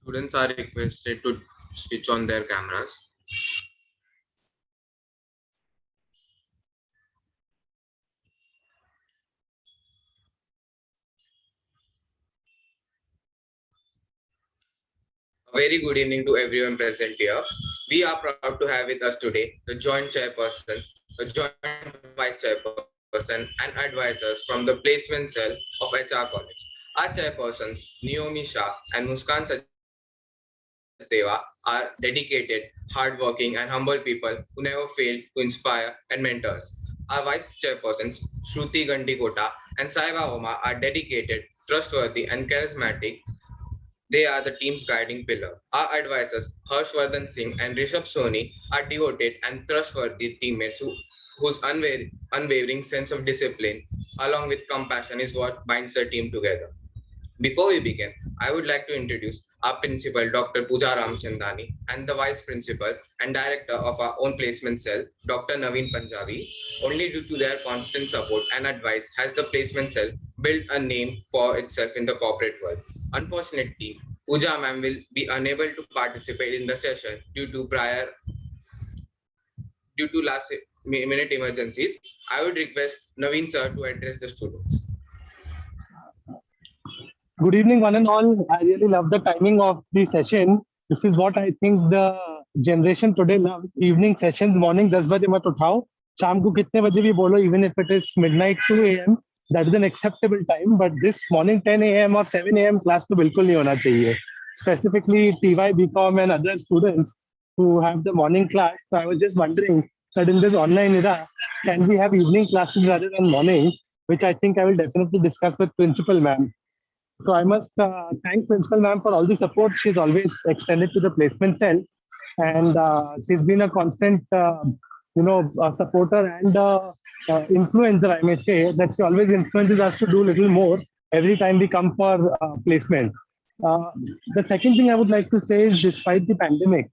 Students are requested to switch on their cameras. A very good evening to everyone present here. We are proud to have with us today the Joint Chairperson, the Joint Vice Chairperson, and advisors from the Placement Cell of HR College. Our chairpersons, Niyomi, Shah, and Muskaan Sachdeva are dedicated, hardworking, and humble people who never fail to inspire and mentors. Our Vice Chairpersons, Shruti, Ghandikota, and Saiba Omar are dedicated, trustworthy, and charismatic. They are the team's guiding pillar. Our advisors, Harshvardhan, Singh, and Rishabh Soni, are devoted and trustworthy teammates whose unwavering sense of discipline, along with compassion, is what binds the team together. Before we begin, I would like to introduce our principal, Dr. Pooja Ramchandani, and the vice principal and director of our own placement cell, Dr. Naveen Punjabi. Only due to their constant support and advice has the placement cell built a name for itself in the corporate world. Unfortunately, Pooja ma'am will be unable to participate in the session due to last minute emergencies. I would request Naveen sir to address the students. Good evening, one and all. I really love the timing of the session. This is what I think the generation today loves. Evening sessions, morning 10 बजे मत उठाओ. शाम को कितने बजे भी बोलो, even if it is midnight 2 a.m. That is an acceptable time. But this morning 10 a.m. or 7 a.m. class तो बिल्कुल नहीं होना चाहिए. Specifically TY, BCom and other students who have the morning class. So I was just wondering that in this online era, can we have evening classes rather than morning? Which I think I will definitely discuss with principal ma'am. So I must thank Principal Ma'am for all the support she's always extended to the placement cell, and she's been a constant, supporter and influencer. I may say that she always influences us to do a little more every time we come for placement. The second thing I would like to say is, despite the pandemic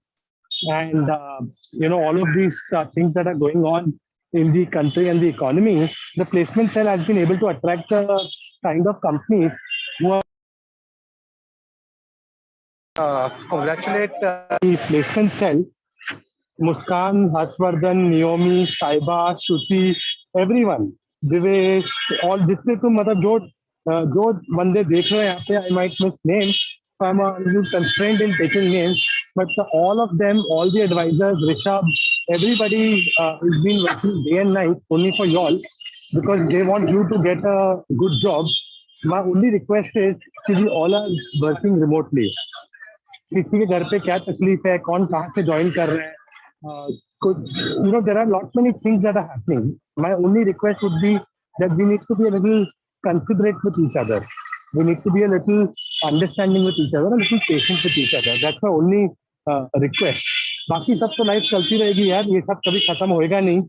and all of these things that are going on in the country and the economy, the placement cell has been able to attract a kind of companies who are congratulate the placement cell, Muskaan, Harshvardhan, Niyomi, Saiba, Shruti, everyone, Divesh, all जितने तुम मतलब जो बंदे देख रहे हो यहाँ पे, I might miss names, so I'm a little constrained in taking names, but all of them, all the advisors, Rishabh, everybody has been working day and night only for y'all because they want you to get a good job. My only request is that we all are working remotely. किसी के घर पे क्या तकलीफ है, कौन कहाँ से ज्वाइन कर रहे हैं, there are lot many things that are happening. My only request would be that we need to be a little considerate with each other. We need to be a little understanding with each other, a little patient with each other. That's my only request. बाकी सब तो life चलती रहेगी यार, ये सब कभी खत्म होएगा नहीं,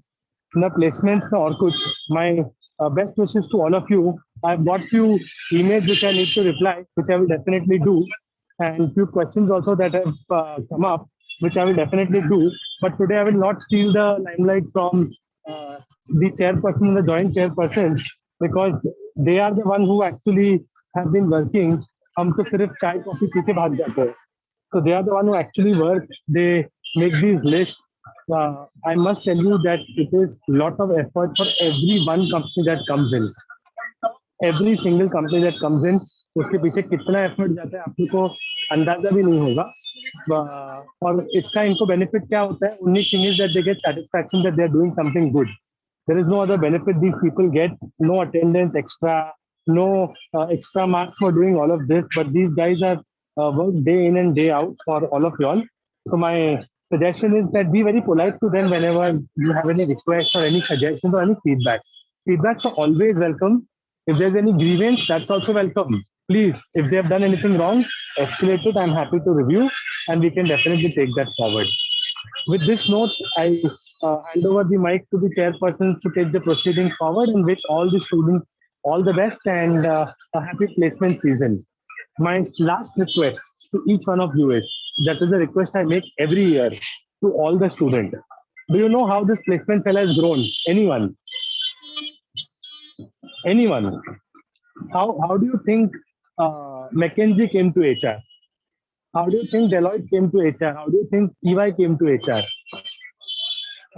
ना placements ना और कुछ. My best wishes to all of you. I've got few emails which I need to reply, which I will definitely do, and few questions also that have come up, which I will definitely do. But today I will not steal the limelight from the chairperson and the joint chairpersons, because they are the one who actually have been working. हम तो सिर्फ चाय coffee P के भाग जाते हैं. So they are the one who actually work. They make these lists. I must tell you that it is lot of effort for every one company that comes in. Every single company that comes in, उसके पीछे कितना effort जाता है आपको अंदाजा भी नहीं होगा. और इसका इनको बेनिफिट क्या होता है? Only thing is that they get satisfaction that they are doing something good. There is no other benefit these people get. No attendance extra, no extra marks for doing all of this. But these guys have worked day in and day out for all of y'all. So my suggestion is that be very polite to them whenever you have any requests or any suggestions or any feedback. Feedbacks are always welcome. If there's any grievance, that's also welcome. Please, if they have done anything wrong, escalate it. I'm happy to review, and we can definitely take that forward. With this note, I hand over the mic to the chairpersons to take the proceedings forward, and wish all the students all the best and a happy placement season. My last request to each one of you is, that is a request I make every year to all the students. Do you know how this placement cell has grown? Anyone? Anyone? How do you think McKinsey came to HR? How do you think Deloitte came to HR? How do you think EY came to HR?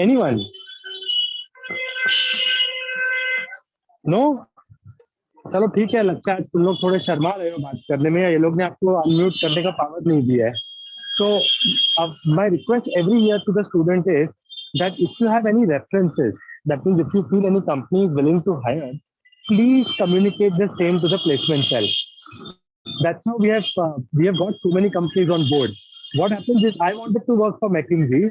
Anyone? No? चलो ठीक है, लगता है तुम लोग थोड़े शर्मा रहे हो बात करने में, या ये लोग ने आपको अनम्यूट करने का पावर नहीं दिया है. So, my request every year to the student is that if you have any references, that means if you feel any company is willing to hire, please communicate the same to the placement cell. That's how we have got so many companies on board. What happens is I wanted to work for McKinsey.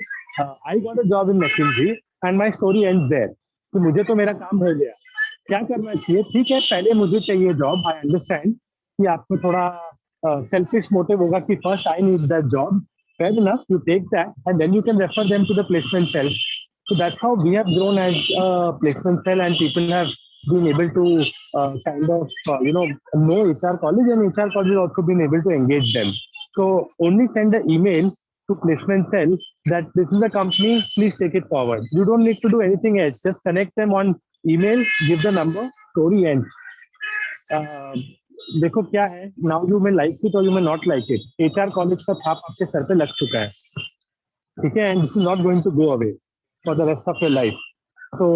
I got a job in McKinsey, and my story ends there. तो मुझे तो मेरा काम हो गया. क्या करना चाहिए? ठीक है, पहले मुझे चाहिए जॉब. आई अंडरस्टैंड कि आपको थोड़ा selfish motive होगा कि first I need that job. Fair enough, you take that and then you can refer them to the placement cell. So that's how we have grown as a placement cell, and people have been able to kind of know HR college, and HR college has also been able to engage them. So only send an email to placement cell that this is the company, please take it forward. You don't need to do anything else. Just connect them on email, give the number, story ends. देखो क्या है, now you may like it और you may not like it, HR college का छाप आपके sir पे लग चुका है, ठीक है, and this is not going to go away for the rest of your life. So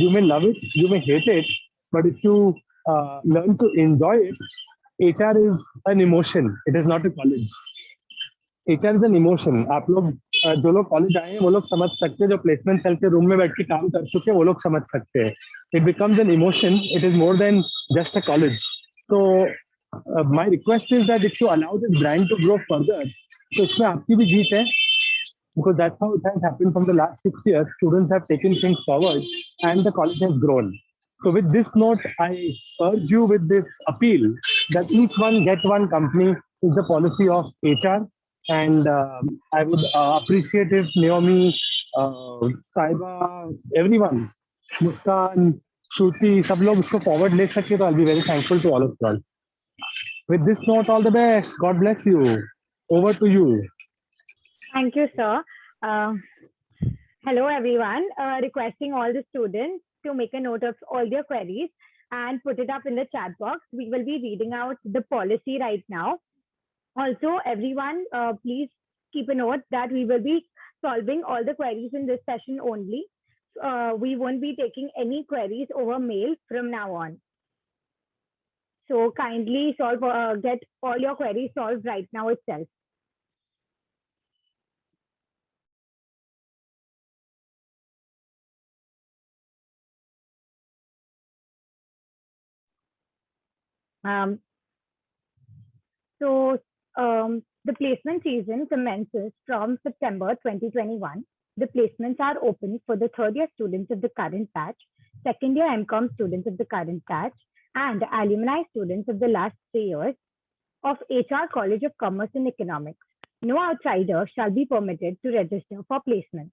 you may love it, you may hate it, but if you learn to enjoy it, HR is an emotion, it is not a college. HR is an emotion. आप लोग जो लोग college आए हैं वो लोग समझ सकते हैं, जो प्लेसमेंट सेल के रूम में बैठ के काम कर चुके हैं वो लोग समझ सकते हैं. It becomes an emotion, it is more than just a college. So my request is that if you allow this brand to grow further, तो इसमें आपकी भी जीत है, because that's how it has happened from the last 6 years. Students have taken things forward and the college has grown. So with this note, I urge you with this appeal that each one get one company is the policy of HR. And I would appreciate if Niyomi, Saiba, everyone, Muskaan, Shruti, सब लोग उसको forward ले सके, तो I'll be very thankful to all of you all. With this note, all the best. God bless you. Over to you. Thank you, sir. Hello, everyone. Requesting all the students to make a note of all their queries and put it up in the chat box. We will be reading out the policy right now. Also, everyone, please keep a note that we will be solving all the queries in this session only. We won't be taking any queries over mail from now on. So kindly get all your queries solved right now itself. The placement season commences from September 2021. The placements are open for the third year students of the current batch, second year MCOM students of the current batch, and alumni students of the last 3 years of HR College of Commerce and Economics. No outsider shall be permitted to register for placements.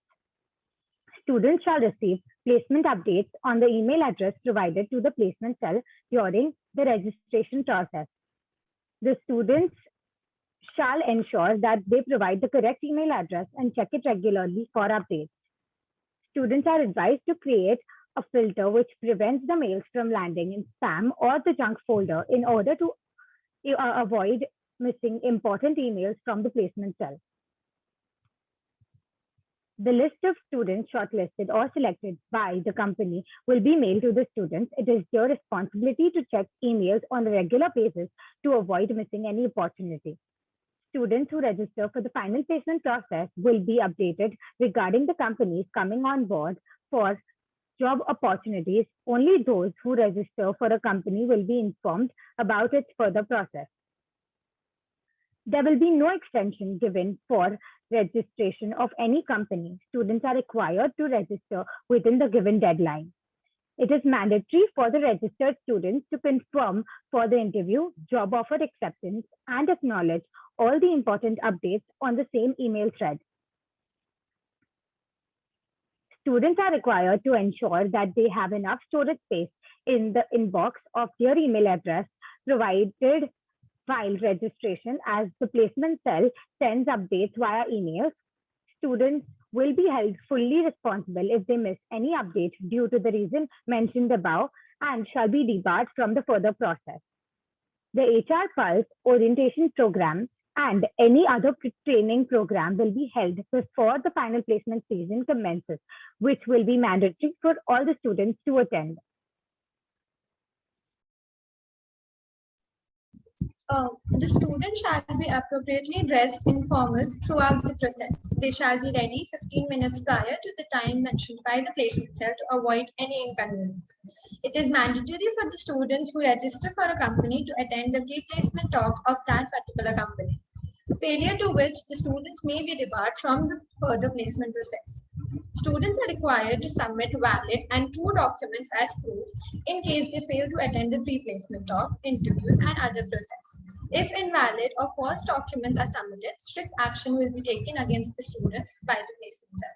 Students shall receive placement updates on the email address provided to the placement cell during the registration process. The students shall ensure that they provide the correct email address and check it regularly for updates. Students are advised to create a filter which prevents the mails from landing in spam or the junk folder in order to avoid missing important emails from the placement cell. The list of students shortlisted or selected by the company will be mailed to the students. It is their responsibility to check emails on a regular basis to avoid missing any opportunity. Students who register for the final placement process will be updated regarding the companies coming on board for job opportunities. Only those who register for a company will be informed about its further process. There will be no extension given for registration of any company. Students are required to register within the given deadline. It is mandatory for the registered students to confirm for the interview, job offer acceptance, and acknowledge all the important updates on the same email thread. Students are required to ensure that they have enough storage space in the inbox of their email address provided while registration, as the placement cell sends updates via emails. Students will be held fully responsible if they miss any update due to the reason mentioned above and shall be debarred from the further process. The HR Pulse orientation program and any other training program will be held before the final placement season commences, which will be mandatory for all the students to attend. The student shall be appropriately dressed in formals throughout the process. They shall be ready 15 minutes prior to the time mentioned by the placement cell to avoid any inconvenience. It is mandatory for the students who register for a company to attend the pre-placement talk of that particular company, failure to which the students may be debarred from the further placement process. Students are required to submit valid and true documents as proof in case they fail to attend the pre-placement talk, interviews, and other process. If invalid or false documents are submitted, strict action will be taken against the students by the placement cell.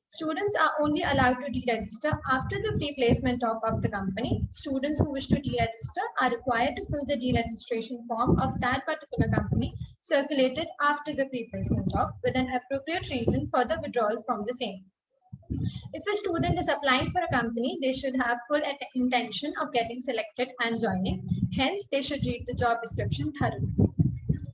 Students are only allowed to deregister after the pre-placement talk of the company. Students who wish to deregister are required to fill the deregistration form of that particular company circulated after the pre-placement talk with an appropriate reason for the withdrawal from the same. If a student is applying for a company, they should have full intention of getting selected and joining. Hence, they should read the job description thoroughly.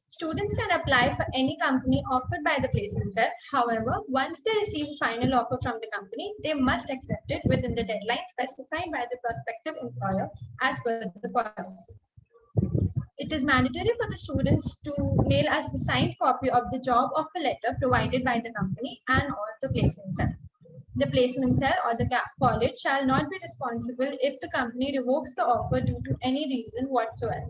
Students can apply for any company offered by the placement cell. However, once they receive a final offer from the company, they must accept it within the deadline specified by the prospective employer as per the policy. It is mandatory for the students to mail us the signed copy of the job offer letter provided by the company and or the placement cell. The placement cell or the college shall not be responsible if the company revokes the offer due to any reason whatsoever.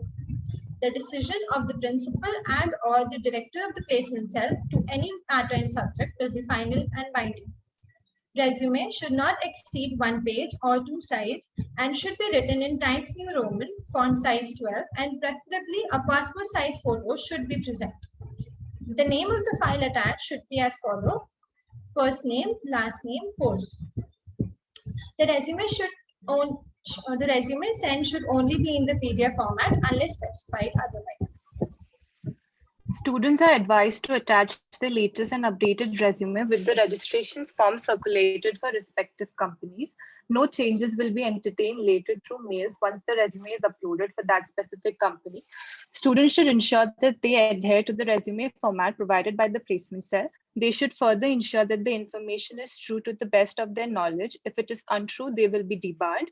The decision of the principal and or the director of the placement cell to any matter in subject will be final and binding. Resume should not exceed 1 page or 2 sides and should be written in Times New Roman, font size 12, and preferably a passport size photo should be present. The name of the file attached should be as follows: first name, last name, course. The resume sent should only be in the PDF format unless specified otherwise. Students are advised to attach the latest and updated resume with the registration form circulated for respective companies. No changes will be entertained later through mails once the resume is uploaded for that specific company. Students should ensure that they adhere to the resume format provided by the placement cell. They should further ensure that the information is true to the best of their knowledge. If it is untrue, they will be debarred.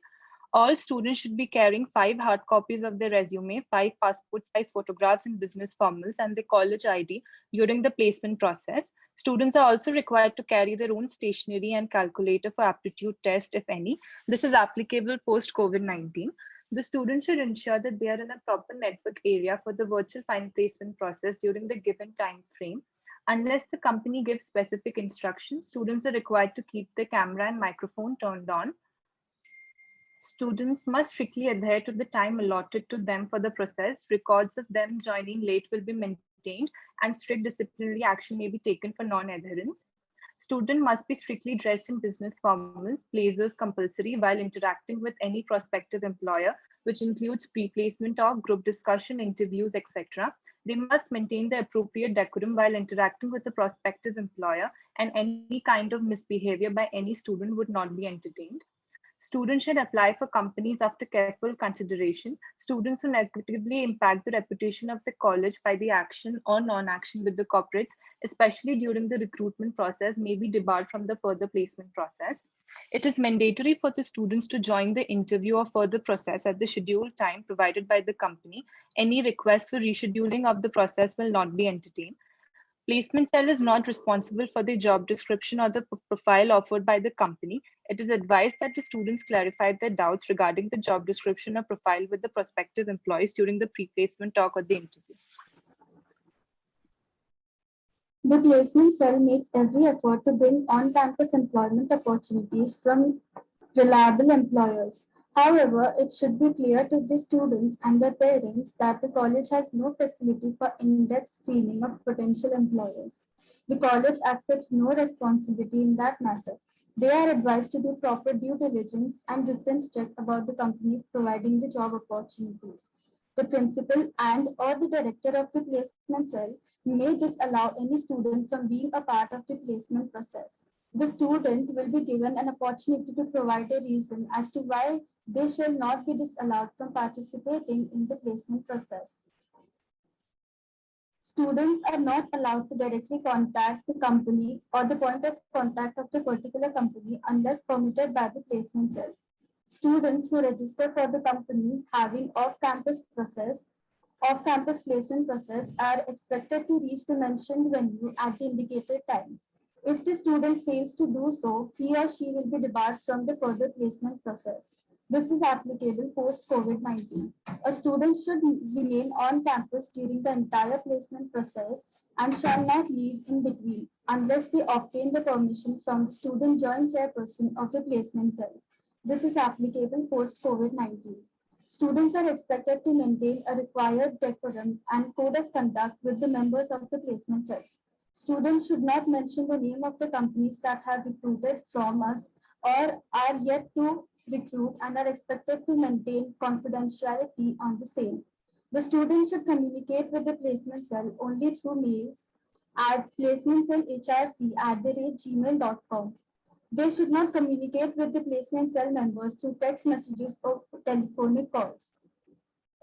All students should be carrying 5 hard copies of their resume, 5 passport size photographs in business formals, and the college ID during the placement process. Students are also required to carry their own stationery and calculator for aptitude test, if any. This is applicable post COVID-19. The students should ensure that they are in a proper network area for the virtual final placement process during the given time frame. Unless the company gives specific instructions, students are required to keep their camera and microphone turned on. Students must strictly adhere to the time allotted to them for the process. Records of them joining late will be maintained, and strict disciplinary action may be taken for non-adherence. Student must be strictly dressed in business formals, blazers compulsory while interacting with any prospective employer, which includes pre-placement talk, group discussion, interviews, etc. They must maintain the appropriate decorum while interacting with the prospective employer, and any kind of misbehavior by any student would not be entertained. Students should apply for companies after careful consideration. Students who negatively impact the reputation of the college by the action or non-action with the corporates, especially during the recruitment process, may be debarred from the further placement process. It is mandatory for the students to join the interview or further process at the scheduled time provided by the company. Any request for rescheduling of the process will not be entertained. Placement cell is not responsible for the job description or the profile offered by the company. It is advised that the students clarify their doubts regarding the job description or profile with the prospective employees during the pre-placement talk or the interview. The placement cell makes every effort to bring on-campus employment opportunities from reliable employers. However, it should be clear to the students and their parents that the college has no facility for in-depth screening of potential employers. The college accepts no responsibility in that matter. They are advised to do proper due diligence and reference check about the companies providing the job opportunities. The principal and or the director of the placement cell may disallow any student from being a part of the placement process. The student will be given an opportunity to provide a reason as to why they shall not be disallowed from participating in the placement process. Students are not allowed to directly contact the company or the point of contact of the particular company unless permitted by the placement cell. Students who register for the company having off-campus placement process are expected to reach the mentioned venue at the indicated time. If the student fails to do so, he or she will be debarred from the further placement process. This is applicable post COVID-19. A student should remain on campus during the entire placement process and shall not leave in between unless they obtain the permission from the student joint chairperson of the placement cell. This is applicable post COVID-19. Students are expected to maintain a required decorum and code of conduct with the members of the placement cell. Students should not mention the name of the companies that have recruited from us or are yet to recruit and are expected to maintain confidentiality on the same. The student should communicate with the placement cell only through mails at placementcellhrc@gmail.com. They should not communicate with the placement cell members through text messages or telephonic calls.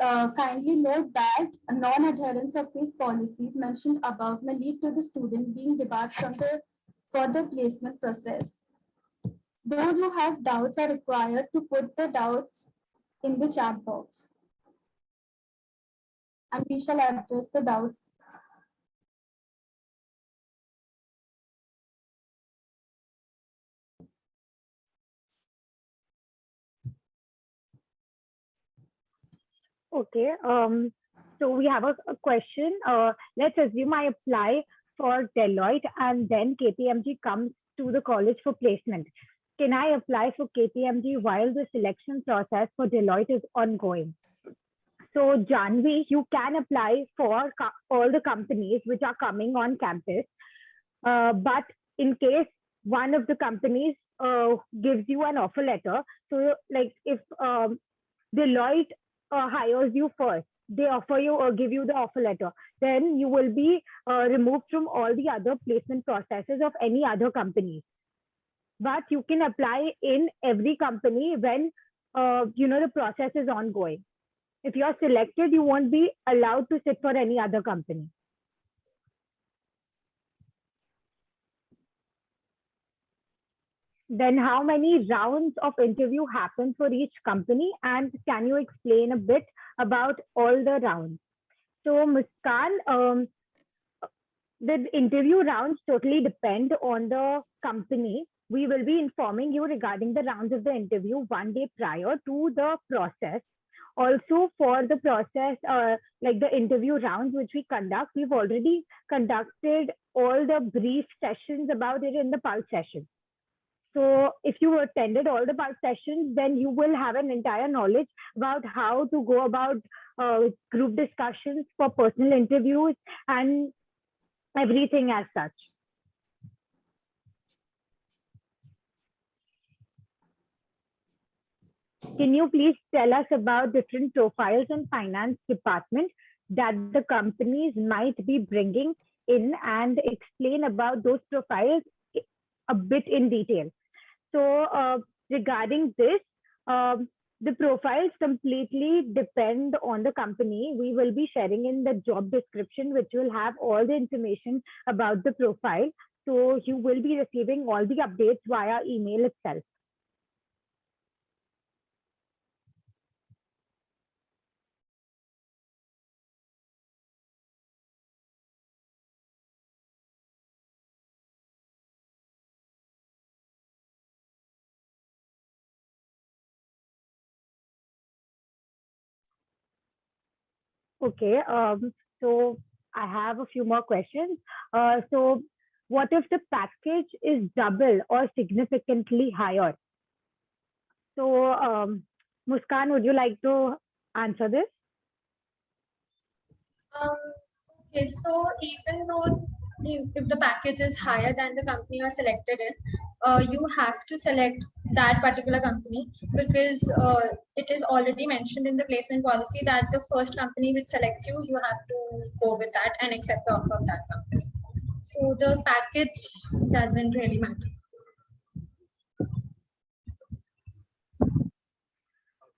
Kindly note that a non-adherence of these policies mentioned above may lead to the student being debarred from the further placement process. Those who have doubts are required to put the doubts in the chat box, and we shall address the doubts. Okay. So we have a question. Let's assume I apply for Deloitte and then KPMG comes to the college for placement. Can I apply for KPMG while the selection process for Deloitte is ongoing? So Janvi, you can apply for all the companies which are coming on campus. But in case one of the companies gives you an offer letter, so like if Deloitte hires you first, they offer you or give you the offer letter, then you will be removed from all the other placement processes of any other company. But you can apply in every company when the process is ongoing. If you're selected, you won't be allowed to sit for any other company. Then how many rounds of interview happen for each company? And can you explain a bit about all the rounds? So Muskaan, the interview rounds totally depend on the company. We will be informing you regarding the rounds of the interview 1 day prior to the process. Also for the process, like the interview rounds which we conduct, we've already conducted all the brief sessions about it in the pulse session. So if you attended all the pulse sessions, then you will have an entire knowledge about how to go about group discussions for personal interviews and everything as such. Can you please tell us about different profiles in finance department that the companies might be bringing in and explain about those profiles a bit in detail? So regarding this, the profiles completely depend on the company. We will be sharing in the job description, which will have all the information about the profile. So you will be receiving all the updates via email itself. Okay, so I have a few more questions. So what if the package is double or significantly higher? So Muskaan, would you like to answer this? Okay, so even though if the package is higher than the company you're selected in, you have to select that particular company because it is already mentioned in the placement policy that the first company which selects you, you have to go with that and accept the offer of that company. So the package doesn't really matter.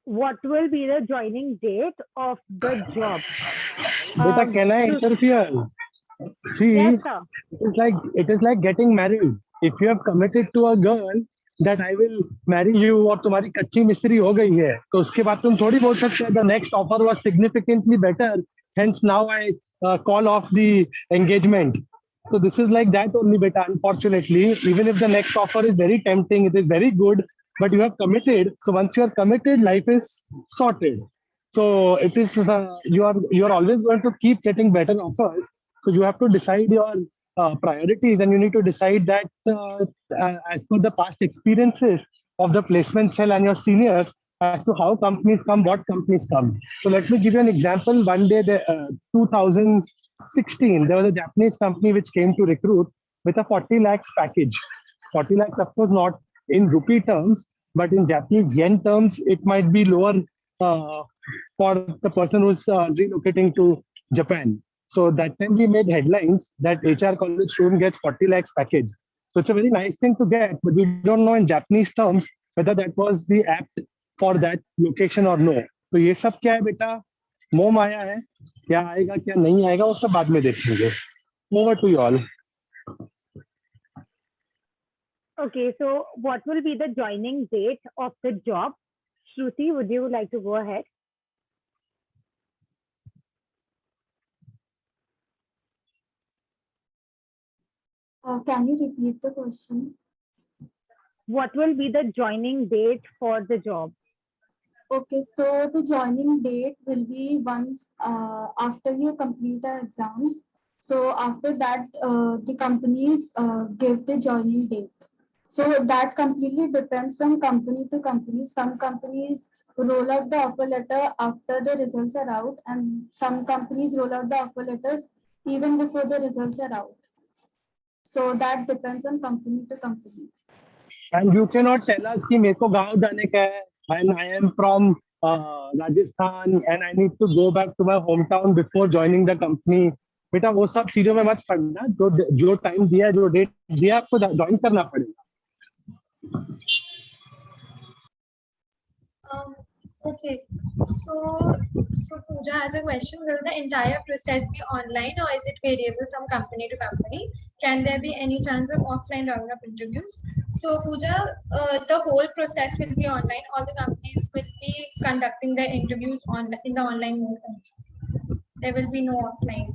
What will be the joining date of the job? Beta, can I interfere? See, Yes, sir. it is like getting married. If you have committed to a girl that I will marry you और तुम्हारी कच्ची मिस्त्री हो गई है तो उसके बाद तुम थोड़ी बोल सकते हैं the next offer was significantly better, hence now I call off the engagement. So this is like that only, beta. Unfortunately, even if the next offer is very tempting, it is very good, but you have committed. So once you are committed, life is sorted. So it is you are always going to keep getting better offers. So you have to decide your priorities, and you need to decide that as per the past experiences of the placement cell and your seniors as to how companies come, what companies come. So let me give you an example. One day, 2016, there was a Japanese company which came to recruit with a 40 lakhs package. 40 lakhs, of course, not in rupee terms, but in Japanese yen terms, it might be lower uh, for the person who's relocating to Japan. So that time we made headlines that HR college student gets 40 lakhs package. So it's a very nice thing to get, but we don't know in Japanese terms whether that was the apt for that location or no. तो ये सब क्या है बेटा, मोह माया है, क्या आएगा क्या नहीं आएगा वो सब बाद में देखेंगे. Over to you all. Okay, so what will be the joining date of the job? Shruti, would you like to go ahead? Can you repeat the question? What will be the joining date for the job? Okay, so the joining date will be once after you complete our exams. So after that, the companies give the joining date. So that completely depends from company to company. Some companies roll out the offer letter after the results are out, and some companies roll out the offer letters even before the results are out. So that depends on company to company. And you cannot tell us कि मेरे को गांव जाने का है and I am from Rajasthan and I need to go back to my hometown before joining the company. बेटा वो सब चीजों में मत पड़ना, जो जो टाइम दिया, जो डेट दिया, आपको ज्वाइन करना पड़ेगा. Okay, so Pooja has a question. Will the entire process be online or is it variable from company to company? Can there be any chance of offline round of interviews? So Pooja, the whole process will be online. All the companies will be conducting their interviews in the online mode. There will be no offline.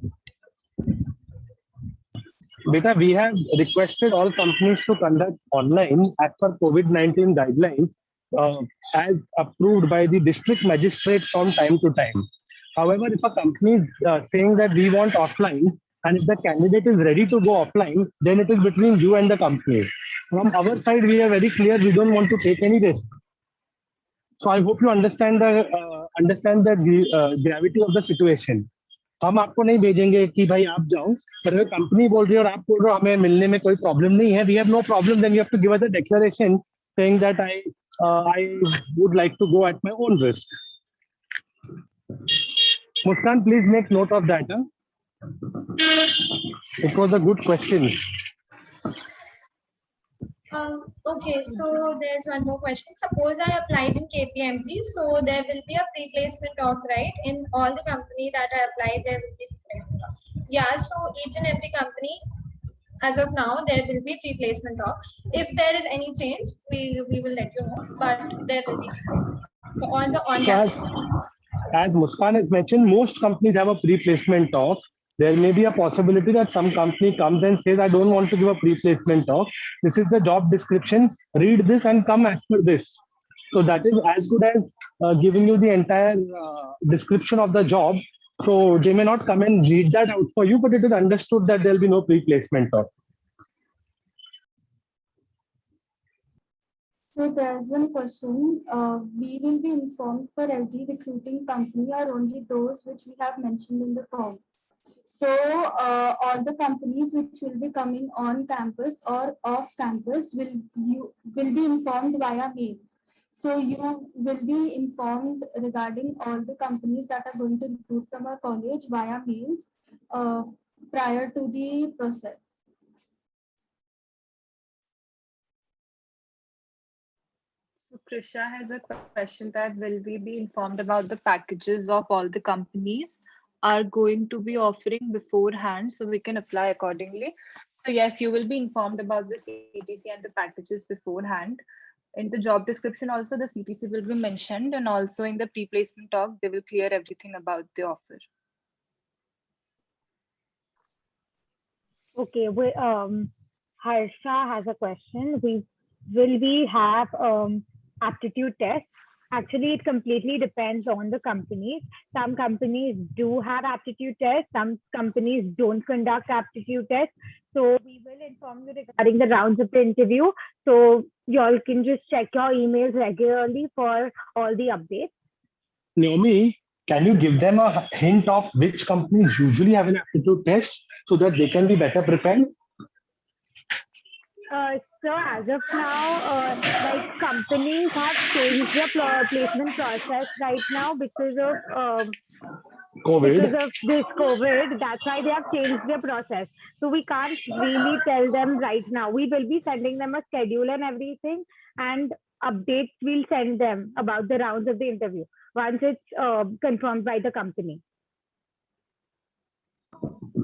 Beta, we have requested all companies to conduct online as per COVID-19 guidelines as approved by the district magistrate from time to time. However, if a company is saying that we want offline and if the candidate is ready to go offline, then it is between you and the company. From our side, we are very clear, we don't want to take any risk. So I hope you understand the gravity of the situation. हम आपको नहीं भेजेंगे कि भाई आप जाओ, पर अगर कंपनी बोल रही है और आप बोल रहे हो हमें मिलने में कोई प्रॉब्लम नहीं है, we have no problem, then you have to give us a declaration saying that I would like to go at my own risk. Muskaan, please make note of that. It was a good question. Okay, so there's one more question. Suppose I applied in KPMG, so there will be a pre-placement talk, right? In all the company that I applied, there will be pre-placement talk. Yeah, so each and every company, as of now, there will be pre-placement talk. If there is any change, we will let you know, but there will be pre-placement talk for all the on-campus positions. As Muskaan has mentioned, most companies have a pre-placement talk. There may be a possibility that some company comes and says, I don't want to give a pre-placement talk. This is the job description. Read this and come as per this. So that is as good as giving you the entire description of the job. So they may not come and read that out for you, but it is understood that there will be no pre-placement talk. So there's one question. We will be informed for every recruiting company or only those which we have mentioned in the form. So all the companies which will be coming on campus or off campus will be informed via mails. So you will be informed regarding all the companies that are going to recruit from our college via mails prior to the process. So Krisha has a question that will we be informed about the packages of all the companies are going to be offering beforehand, so we can apply accordingly. So yes, you will be informed about the CTC and the packages beforehand. In the job description also the CTC will be mentioned, and also in the pre-placement talk they will clear everything about the offer. Okay, Harsha has a question. Will we have aptitude tests? Actually, it completely depends on the companies. Some companies do have aptitude tests. Some companies don't conduct aptitude tests. So we will inform you regarding the rounds of the interview. So y'all can just check your emails regularly for all the updates. Naomi, can you give them a hint of which companies usually have an aptitude test so that they can be better prepared? So as of now, like companies have changed their placement process right now because COVID. of this COVID. That's why they have changed their process. So we can't really tell them right now. We will be sending them a schedule and everything, and updates we'll send them about the rounds of the interview once it's confirmed by the company.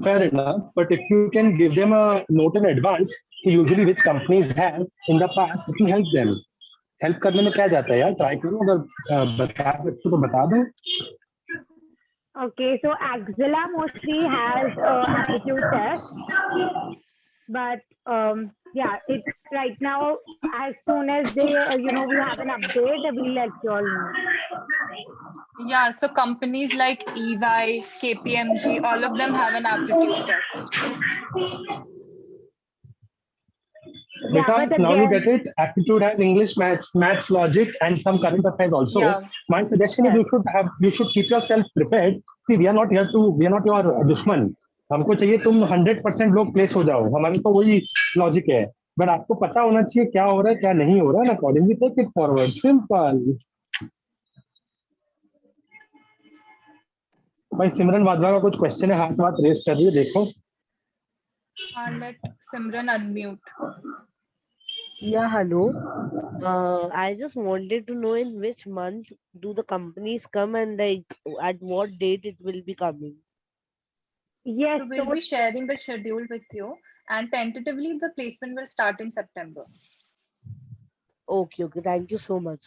Fair enough, but if you can give them a note in advance, usually which companies have in the past, it can help them. Help करने में क्या जाता है यार, try करो, अगर बता सकते तो बता दो. Okay, so Axilla mostly has aptitude test, but yeah, it's right now. As soon as they, we have an update, we'll let you all know. Yeah, so companies like EY, KPMG, all of them have an aptitude test. Yeah, Because but now you again, get it. Aptitude has English, maths, logic, and some current affairs also. Yeah. My suggestion is you should keep yourself prepared. See, we are not your दुश्मन. हमको चाहिए तुम 100% लोग place हो जाओ. हमारी तो वही लॉजिक है. बट आपको पता होना चाहिए क्या हो रहा है, क्या नहीं हो रहा है. Accordingly, take it forward. Simple. भाई सिमरन वाधवा का कुछ क्वेश्चन है, हाथ रेस कर रही है, देखो. Let Simran unmute. Yeah, hello. I just wanted to know in which month do the companies come and like at what date it will be coming. yes, So we'll be sharing the schedule with you, and tentatively the placement will start in September. Okay, thank you so much.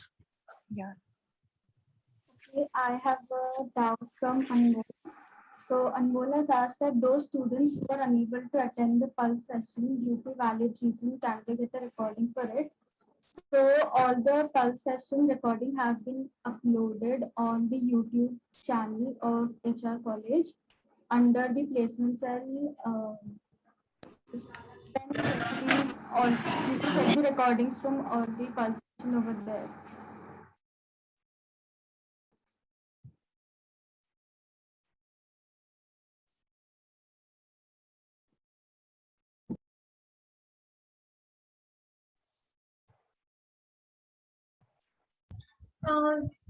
Yeah. Okay, I have a doubt from Anmol. So Anmol has asked that those students who are unable to attend the pulse session due to valid reason, can they get a recording for it? So all the pulse session recording have been uploaded on the YouTube channel of HR College under the placement cell. Then you can check the recordings from all the pulse session over there.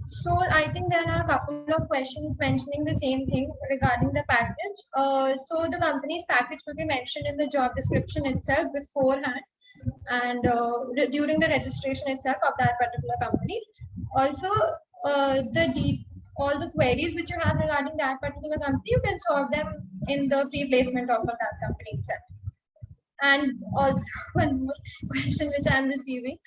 So I think there are a couple of questions mentioning the same thing regarding the package. So the company's package will be mentioned in the job description itself beforehand, and during the registration itself of that particular company. Also, all the queries which you have regarding that particular company, you can solve them in the pre-placement talk of that company itself. And also one more question which I am receiving,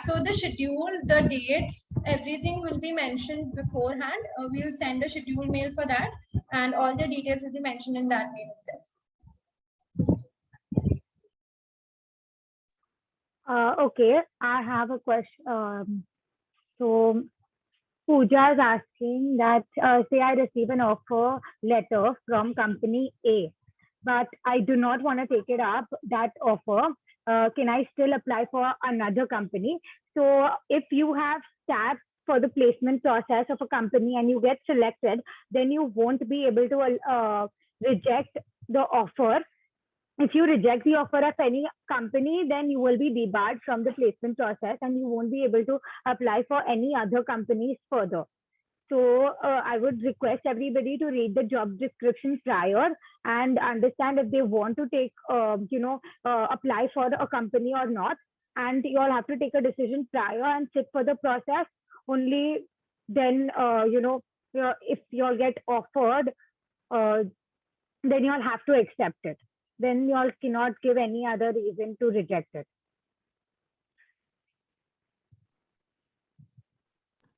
so the schedule, the dates, everything will be mentioned beforehand. We will send a schedule mail for that, and all the details will be mentioned in that mail itself. Okay, I have a question. So Pooja is asking that say I receive an offer letter from company A, but I do not want to take it up, that offer. Can I still apply for another company? So if you have sat for the placement process of a company and you get selected, then you won't be able to reject the offer. If you reject the offer of any company, then you will be debarred from the placement process and you won't be able to apply for any other companies further. So I would request everybody to read the job description prior and understand if they want to take, apply for a company or not. And you all have to take a decision prior and sit for the process. Only then, if you'll get offered, then you'll have to accept it. Then y'all cannot give any other reason to reject it.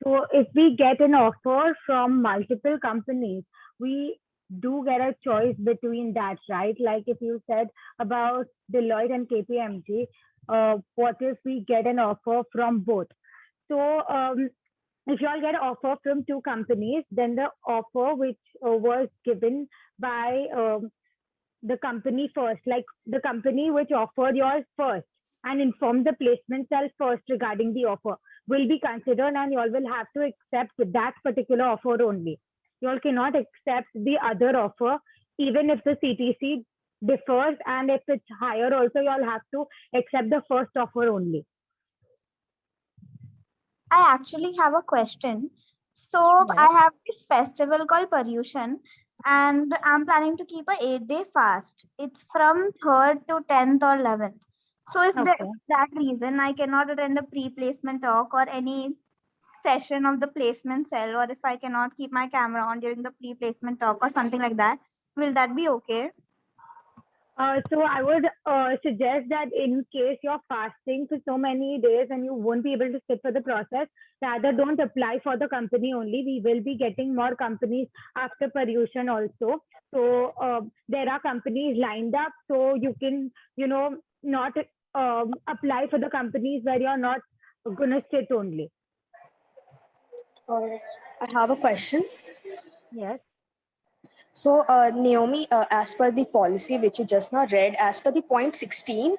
So if we get an offer from multiple companies, we do get a choice between that, right? Like if you said about Deloitte and KPMG, what if we get an offer from both? So if you all get an offer from two companies, then the offer which was given by the company first, like the company which offered yours first and informed the placement cell first regarding the offer, will be considered, and you all will have to accept that particular offer only. You all cannot accept the other offer, even if the CTC differs, and if it's higher also, you all have to accept the first offer only. I actually have a question. So Yes. I have this festival called Paryushan, and I'm planning to keep a 8-day fast. It's from 3rd to 10th or 11th. So if Okay. for that reason I cannot attend a pre-placement talk or any session of the placement cell, or if I cannot keep my camera on during the pre-placement talk or something like that, will that be okay? So I would suggest that in case you're fasting for so many days and you won't be able to sit for the process, rather don't apply for the company only. We will be getting more companies after Paryushan also. So there are companies lined up, so you can, not apply for the companies where you're not gonna sit only. I have a question. Yes. So, Niyomi, as per the policy which you just now read, as per the point 16,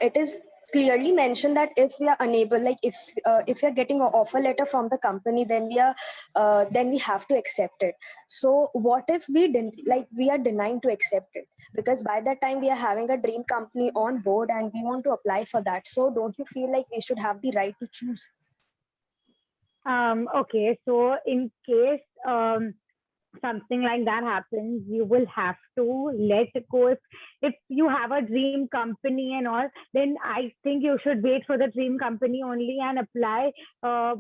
it is clearly mentioned that if we are unable, like if we are getting an offer letter from the company, then we have to accept it. So, what if we didn't, like we are denying to accept it, because by that time we are having a dream company on board and we want to apply for that. So, don't you feel like we should have the right to choose? Okay, so in case something like that happens, you will have to let go. If you have a dream company and all, then I think you should wait for the dream company only and apply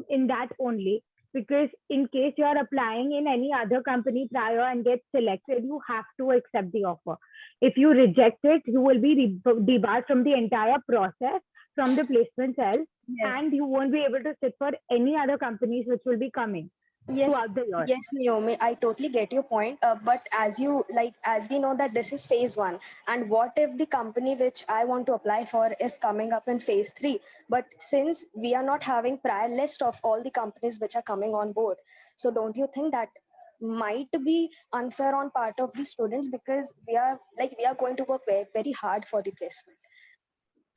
in that only. Because in case you are applying in any other company prior and get selected, you have to accept the offer. If you reject it, you will be debarred from the entire process, from the placement cell, Yes. and you won't be able to sit for any other companies which will be coming throughout the year. Yes, Naomi, I totally get your point. But as we know that this is phase 1, and what if the company which I want to apply for is coming up in phase 3? But since we are not having prior list of all the companies which are coming on board, so don't you think that might be unfair on part of the students, because we are going to work very, very hard for the placement,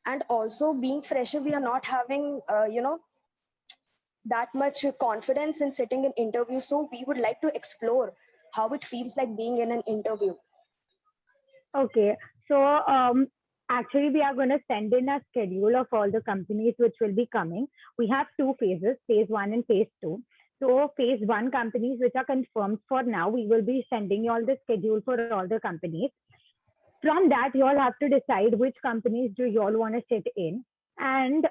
and also being fresher, we are not having that much confidence in sitting in interview, so we would like to explore how it feels like being in an interview. Okay, so actually we are going to send in a schedule of all the companies which will be coming. We have two phases, phase 1 and phase 2. So phase 1 companies which are confirmed for now, we will be sending you all the schedule for all the companies. From that, you all have to decide which companies do you all want to sit in. And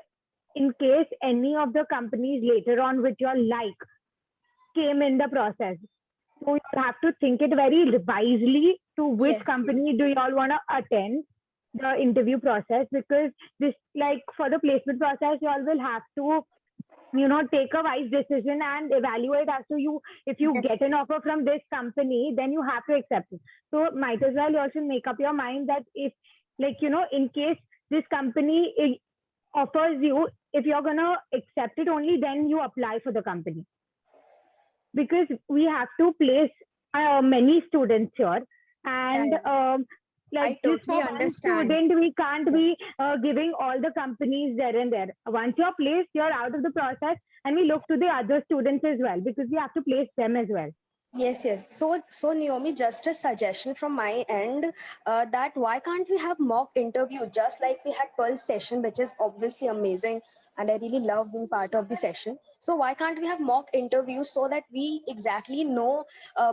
in case any of the companies later on which you all like came in the process, so you have to think it very wisely to which company do you all want to attend the interview process, because this, like for the placement process, you all will have to take a wise decision and evaluate as to you. If you get an offer from this company, then you have to accept it. So might as well you also make up your mind that if, in case this company offers you, if you're gonna accept it only, then you apply for the company, because we have to place many students here, and I just for totally one understand. student, we can't be giving all the companies there and there. Once you're placed, you're out of the process, and we look to the other students as well, because we have to place them as well. Yes. So Naomi, just a suggestion from my end, that why can't we have mock interviews, just like we had Pearl's session, which is obviously amazing, and I really love being part of the session. So why can't we have mock interviews, so that we exactly know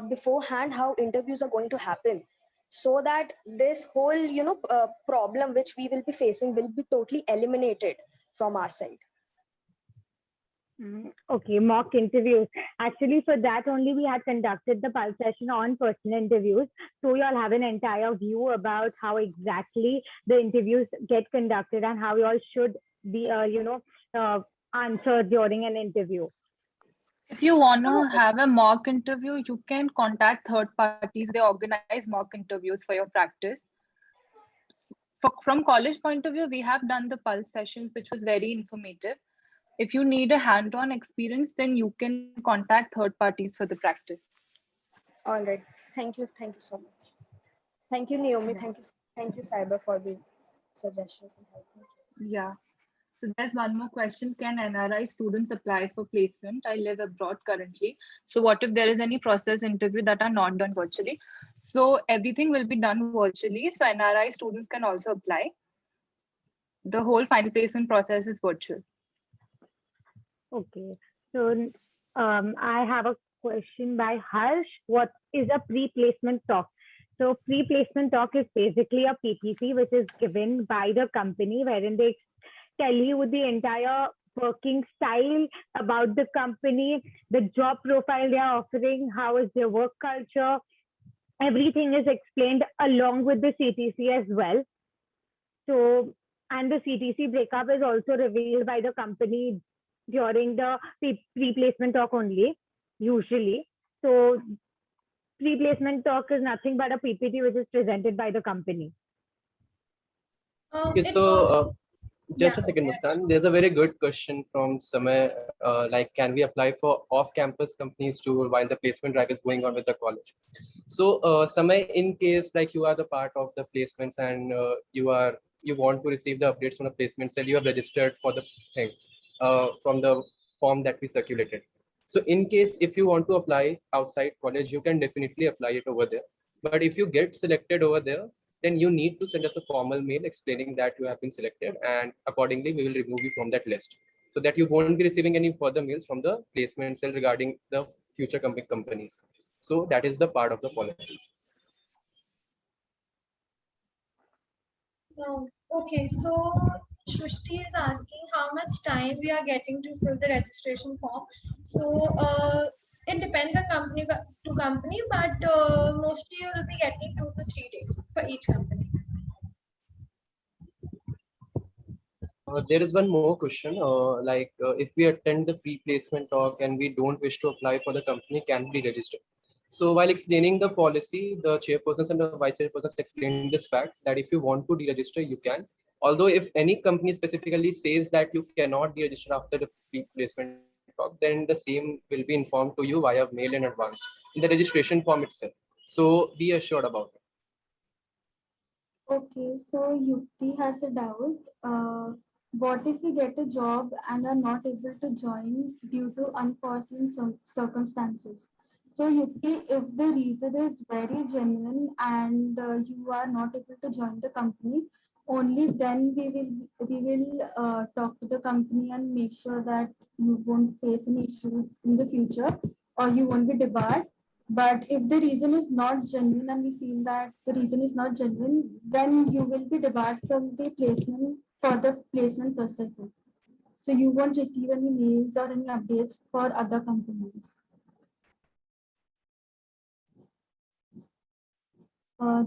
beforehand how interviews are going to happen, so that this whole problem which we will be facing will be totally eliminated from our side. Okay, mock interviews. Actually, for that only we had conducted the pulse session on personal interviews. So you all have an entire view about how exactly the interviews get conducted and how you all should be, answer during an interview. If you want to have a mock interview, you can contact third parties. They organize mock interviews for your practice. From college point of view, we have done the pulse sessions, which was very informative. If you need a hand-on experience, then you can contact third parties for the practice. All right. Thank you. Thank you so much. Thank you, Niyomi. Yeah. Thank you, Saiba, for the suggestions and help. Thank you. Yeah. So there's one more question. Can NRI students apply for placement? I live abroad currently. So what if there is any process interview that are not done virtually? So everything will be done virtually. So NRI students can also apply. The whole final placement process is virtual. Okay. So I have a question by Harsh. What is a pre-placement talk? So pre-placement talk is basically a PPT which is given by the company wherein they tell you the entire working style about the company, the job profile they are offering, how is their work culture. Everything is explained along with the CTC as well. So, and the CTC breakup is also revealed by the company during the pre-placement talk only, usually. So pre-placement talk is nothing but a PPT which is presented by the company. Okay, so just a second, Muskaan. There's a very good question from Samay. Like, can we apply for off-campus companies too while the placement drive is going on with the college? So, Samay, in case like you are the part of the placements and you want to receive the updates from the placement cell, you have registered for the thing from the form that we circulated. So, in case if you want to apply outside college, you can definitely apply it over there. But if you get selected over there, then you need to send us a formal mail explaining that you have been selected, and accordingly we will remove you from that list, so that you won't be receiving any further mails from the placement cell regarding the future companies. So that is the part of the policy. Okay, so Shruti is asking how much time we are getting to fill the registration form. So it depends on company to company, but mostly you will be getting 2 to 3 days for each company. There is one more question. If we attend the pre-placement talk and we don't wish to apply for the company, can we register? So while explaining the policy, the chairpersons and the vice chairpersons explained this fact that if you want to deregister, you can. Although if any company specifically says that you cannot deregister after the pre-placement talk, then the same will be informed to you via mail in advance in the registration form itself. So be assured about it. Okay, so Yukti has a doubt. What if we get a job and are not able to join due to unforeseen circumstances? So Yukti, if the reason is very genuine and you are not able to join the company, only then we will talk to the company and make sure that you won't face any issues in the future or you won't be debarred. But if the reason is not genuine and we feel that the reason is not genuine, then you will be debarred from the placement for the placement processes. So you won't receive any mails or any updates for other companies.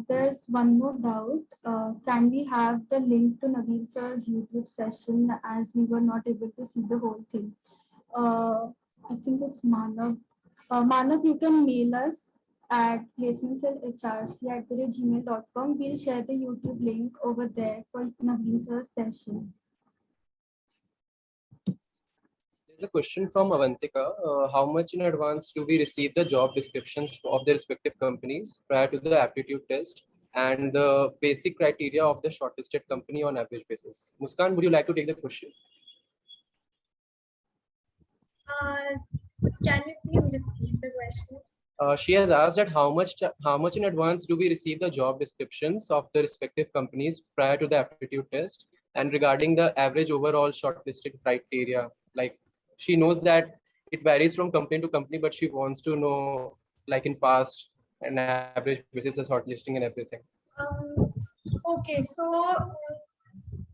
There's one more doubt. Can we have the link to Naveen sir's YouTube session, as we were not able to see the whole thing? I think it's Manav. Manav, you can mail us at placementcellhrc@gmail.com. We'll share the YouTube link over there for Naveen sir's session. There's a question from Avantika. How much in advance do we receive the job descriptions of the respective companies prior to the aptitude test and the basic criteria of the shortlisted company on average basis? Muskaan, would you like to take the question? Can you please repeat the question? She has asked that how much in advance do we receive the job descriptions of the respective companies prior to the aptitude test, and regarding the average overall shortlisted criteria. Like, she knows that it varies from company to company, but she wants to know, like in past and average basis, the shortlisting and everything. Okay, so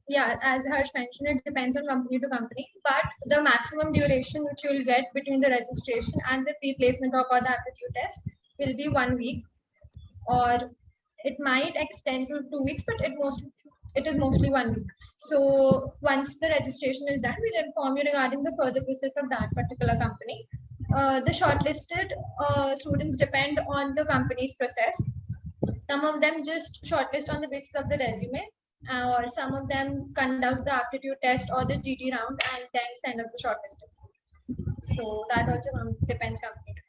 yeah, as Harsh mentioned, it depends on company to company, but the maximum duration which you will get between the registration and the pre-placement talk or the aptitude test will be 1 week, or it might extend to 2 weeks, but it is mostly 1 week. So once the registration is done, we'll inform you regarding the further process of that particular company. The shortlisted students depend on the company's process. Some of them just shortlist on the basis of the resume, or some of them conduct the aptitude test or the GT round and then send us the shortlisted. So that also depends company to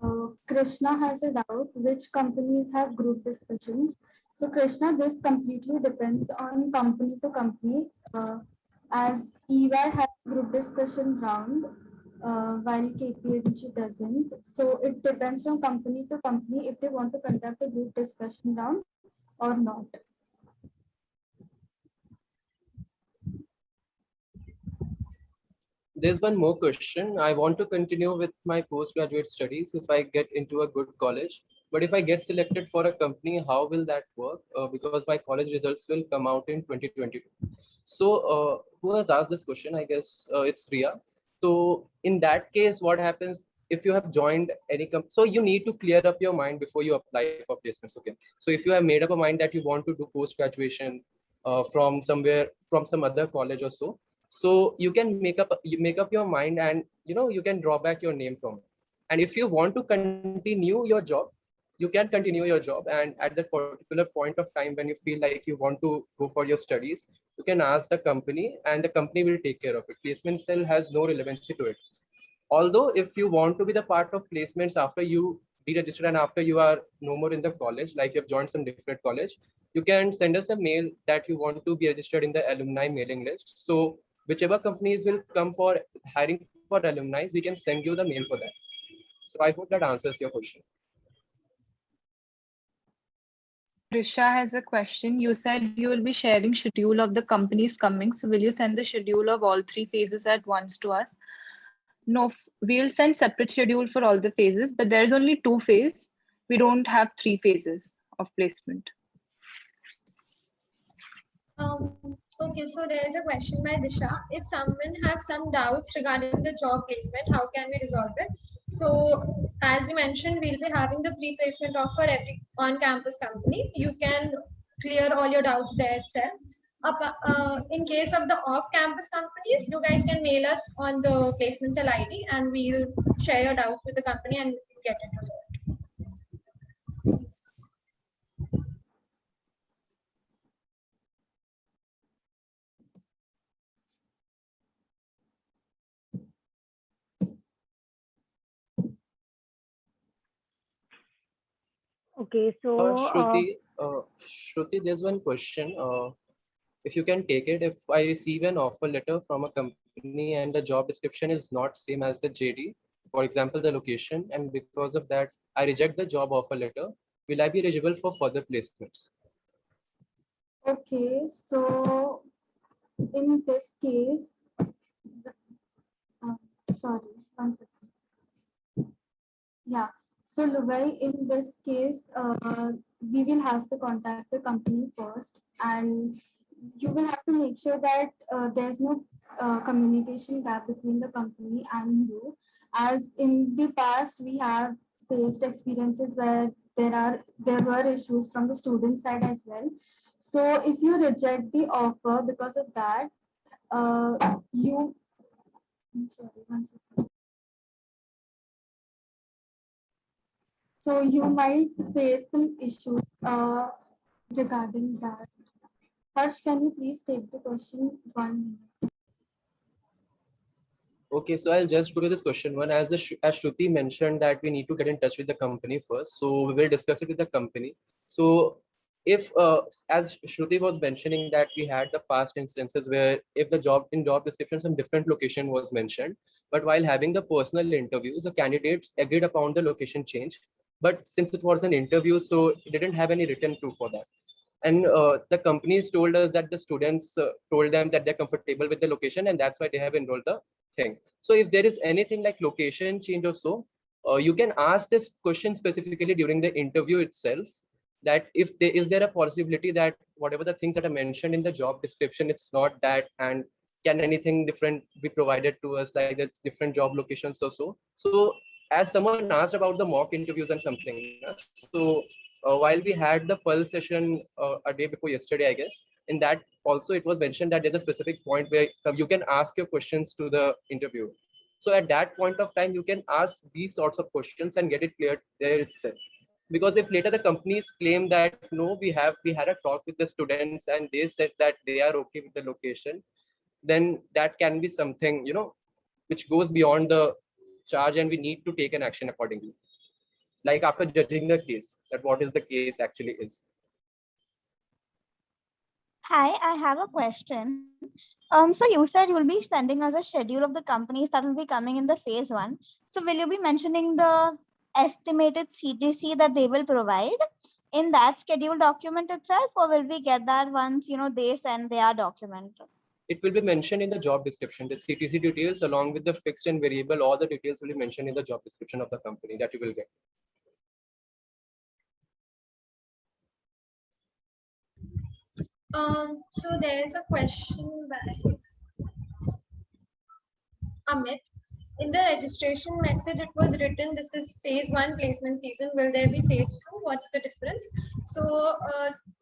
company. Krishna has a doubt, which companies have group discussions? So Krishna, this completely depends on company to company. As EY has group discussion round, while KPMG doesn't. So it depends on company to company if they want to conduct a group discussion round or not. There's one more question. I want to continue with my postgraduate studies if I get into a good college. But if I get selected for a company, how will that work? Because my college results will come out in 2022. So who has asked this question? I guess it's Ria. So in that case, what happens if you have joined any company? So you need to clear up your mind before you apply for placements. Okay. So if you have made up a mind that you want to do post-graduation from somewhere, from some other college or so, so you can make up your mind, and you can draw back your name from it. And if you want to continue your job, you can continue your job, and at that particular point of time when you feel like you want to go for your studies, you can ask the company and the company will take care of it. Placement cell has no relevancy to it. Although if you want to be the part of placements after you deregistered and after you are no more in the college, like you've joined some different college, you can send us a mail that you want to be registered in the alumni mailing list. So whichever companies will come for hiring for alumni, we can send you the mail for that. So I hope that answers your question. Risha has a question. You said you will be sharing schedule of the companies coming. So will you send the schedule of all 3 phases at once to us? No, we'll send separate schedule for all the phases, but there's only 2 phases. We don't have 3 phases of placement. Okay, so there is a question by Disha. If someone has some doubts regarding the job placement, how can we resolve it? So, as we mentioned, we'll be having the pre-placement offer every on-campus company. You can clear all your doubts there itself. In case of the off-campus companies, you guys can mail us on the placement cell ID, and we'll share your doubts with the company and get it resolved. Okay, so Shruti, there's one question. If you can take it, if I receive an offer letter from a company and the job description is not same as the JD, for example, the location, and because of that, I reject the job offer letter, will I be eligible for further placements? Okay, so in this case, sorry, one second. Yeah, so Lubai, in this case, we will have to contact the company first, and you will have to make sure that there's no communication gap between the company and you. As in the past, we have faced experiences where there were issues from the student side as well. So if you reject the offer because of that, I'm sorry, one second. So you might face some issues regarding that. Harsh, can you please take the question 1 minute? Okay, so I'll just go to this question one. As Shruti mentioned that we need to get in touch with the company first, so we will discuss it with the company. So if as Shruti was mentioning that we had the past instances where if the job description some different location was mentioned, but while having the personal interviews, the candidates agreed upon the location change. But since it was an interview, so it didn't have any written proof for that. And the companies told us that the students told them that they're comfortable with the location and that's why they have enrolled the thing. So if there is anything like location change or so, you can ask this question specifically during the interview itself. that if there is there a possibility that whatever the things that are mentioned in the job description, it's not that, and can anything different be provided to us, like the different job locations or so. So as someone asked about the mock interviews and something, so while we had the pulse session a day before yesterday, I guess, in that also it was mentioned that there's a specific point where you can ask your questions to the interview. So at that point of time, you can ask these sorts of questions and get it cleared there itself. Because if later the companies claim that no, we had a talk with the students and they said that they are okay with the location, then that can be something, which goes beyond the charge, and we need to take an action accordingly. Like after judging the case, that what is the case actually is. Hi, I have a question. So you said you'll be sending us a schedule of the companies that will be coming in the phase one. So will you be mentioning the estimated CTC that they will provide in that schedule document itself, or will we get that once they send their document? It will be mentioned in the job description, the CTC details along with the fixed and variable, all the details will be mentioned in the job description of the company that you will get. So there's a question by Amit. In the registration message, it was written, this is phase one placement season. Will there be phase two? What's the difference? So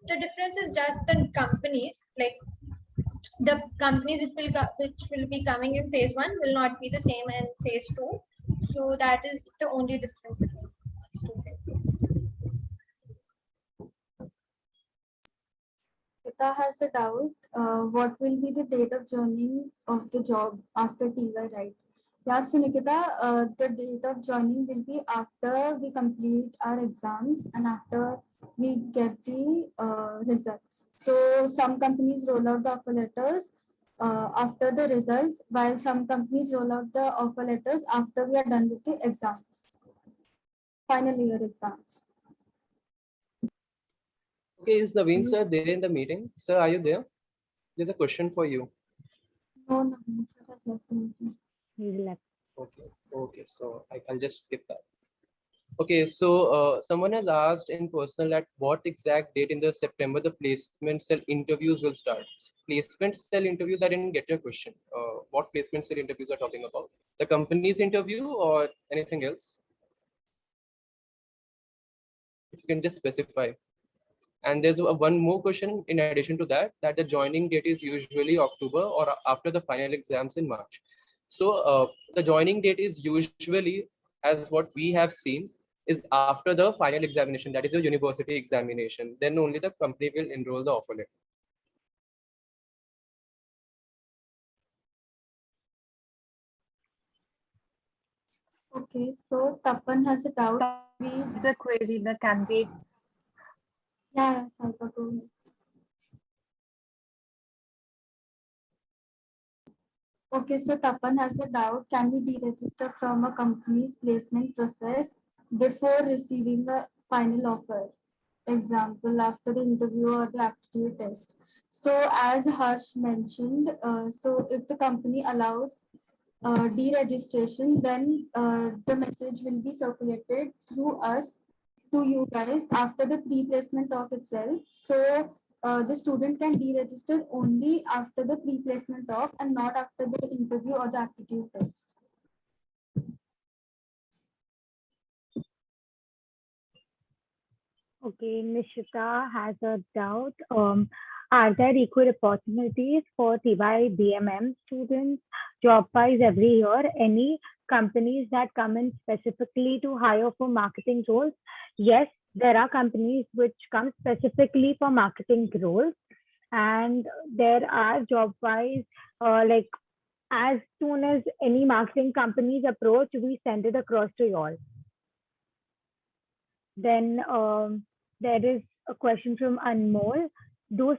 the difference is just the companies, like the companies which will be coming in phase one will not be the same in phase two. So that is the only difference between these two phases. Nikita has a doubt. What will be the date of joining of the job after TY, right? Yeah, so Nikita, the date of joining will be after we complete our exams and after we get the results. So some companies roll out the offer letters after the results, while some companies roll out the offer letters after we are done with the exams, final year exams. Okay, is Naveen sir there in the meeting? Sir, are you there? There's a question for you. No, no, sir has left the meeting. He left. Okay, so I'll just skip that. Okay, so someone has asked in personal at what exact date in the September the placement cell interviews will start. Placement cell interviews, I didn't get your question. What placement cell interviews are talking about? The company's interview or anything else? If you can just specify. And there's one more question in addition to that, that the joining date is usually October or after the final exams in March. So the joining date is usually, as what we have seen, is after the final examination, that is your university examination. Then only the company will enroll the offer letter. Okay, so Tapan has a doubt. There's a query that can be. Yeah, Saiba, go ahead. Okay, so Tapan has a doubt. Can we deregister from a company's placement process before receiving a final offer? Example, after the interview or the aptitude test. So as Harsh mentioned, so if the company allows deregistration, then the message will be circulated through us to you guys after the pre-placement talk itself. So the student can deregister only after the pre-placement talk and not after the interview or the aptitude test. Okay, Nishita has a doubt. Are there equal opportunities for TY BMM students job-wise every year? Any companies that come in specifically to hire for marketing roles? Yes, there are companies which come specifically for marketing roles, and there are job-wise, like as soon as any marketing companies approach, we send it across to you all. Then there is a question from Anmol. Those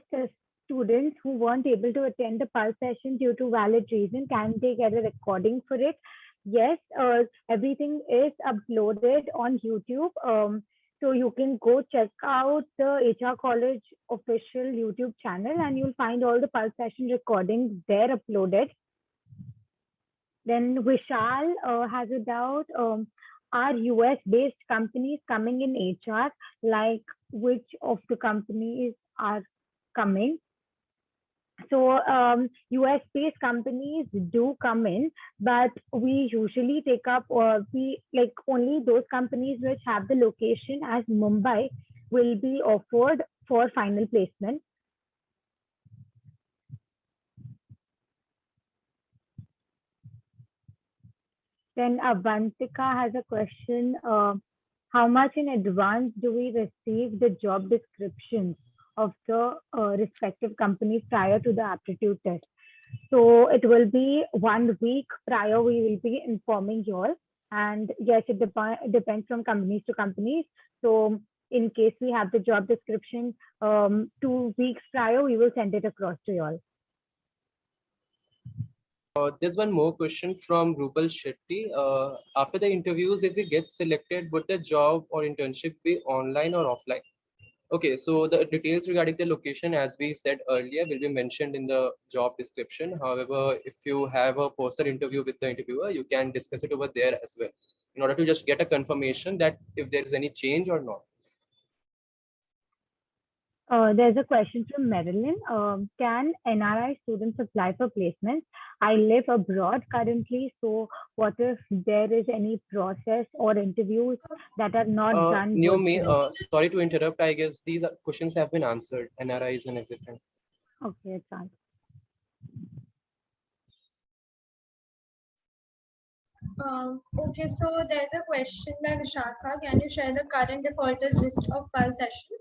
students who weren't able to attend the pulse session due to valid reason, can they get a recording for it? Yes, everything is uploaded on YouTube. So you can go check out the HR College official YouTube channel and you'll find all the pulse session recordings there uploaded. Then Vishal has a doubt. are US-based companies coming in HR? Like which of the companies are coming? So US-based companies do come in, but we usually take up, or we like only those companies which have the location as Mumbai will be offered for final placement. Then Avantika has a question. How much in advance do we receive the job descriptions of the respective companies prior to the aptitude test? So it will be 1 week prior, we will be informing you all. And yes, it depends from companies to companies. So in case we have the job description 2 weeks prior, we will send it across to you all. There's one more question from Rupal Shetty. After the interviews, if we get selected, would the job or internship be online or offline? Okay, so the details regarding the location, as we said earlier, will be mentioned in the job description. However, if you have a personal interview with the interviewer, you can discuss it over there as well, in order to just get a confirmation that if there is any change or not. There's a question from Marilyn. Can NRI students apply for placements? I live abroad currently, so what if there is any process or interviews that are not done? Niyomi, sorry to interrupt. I guess these questions have been answered, NRIs and everything. Okay, it's answered. Okay, so there's a question by Vishakha. Can you share the current defaulters list of PUL session?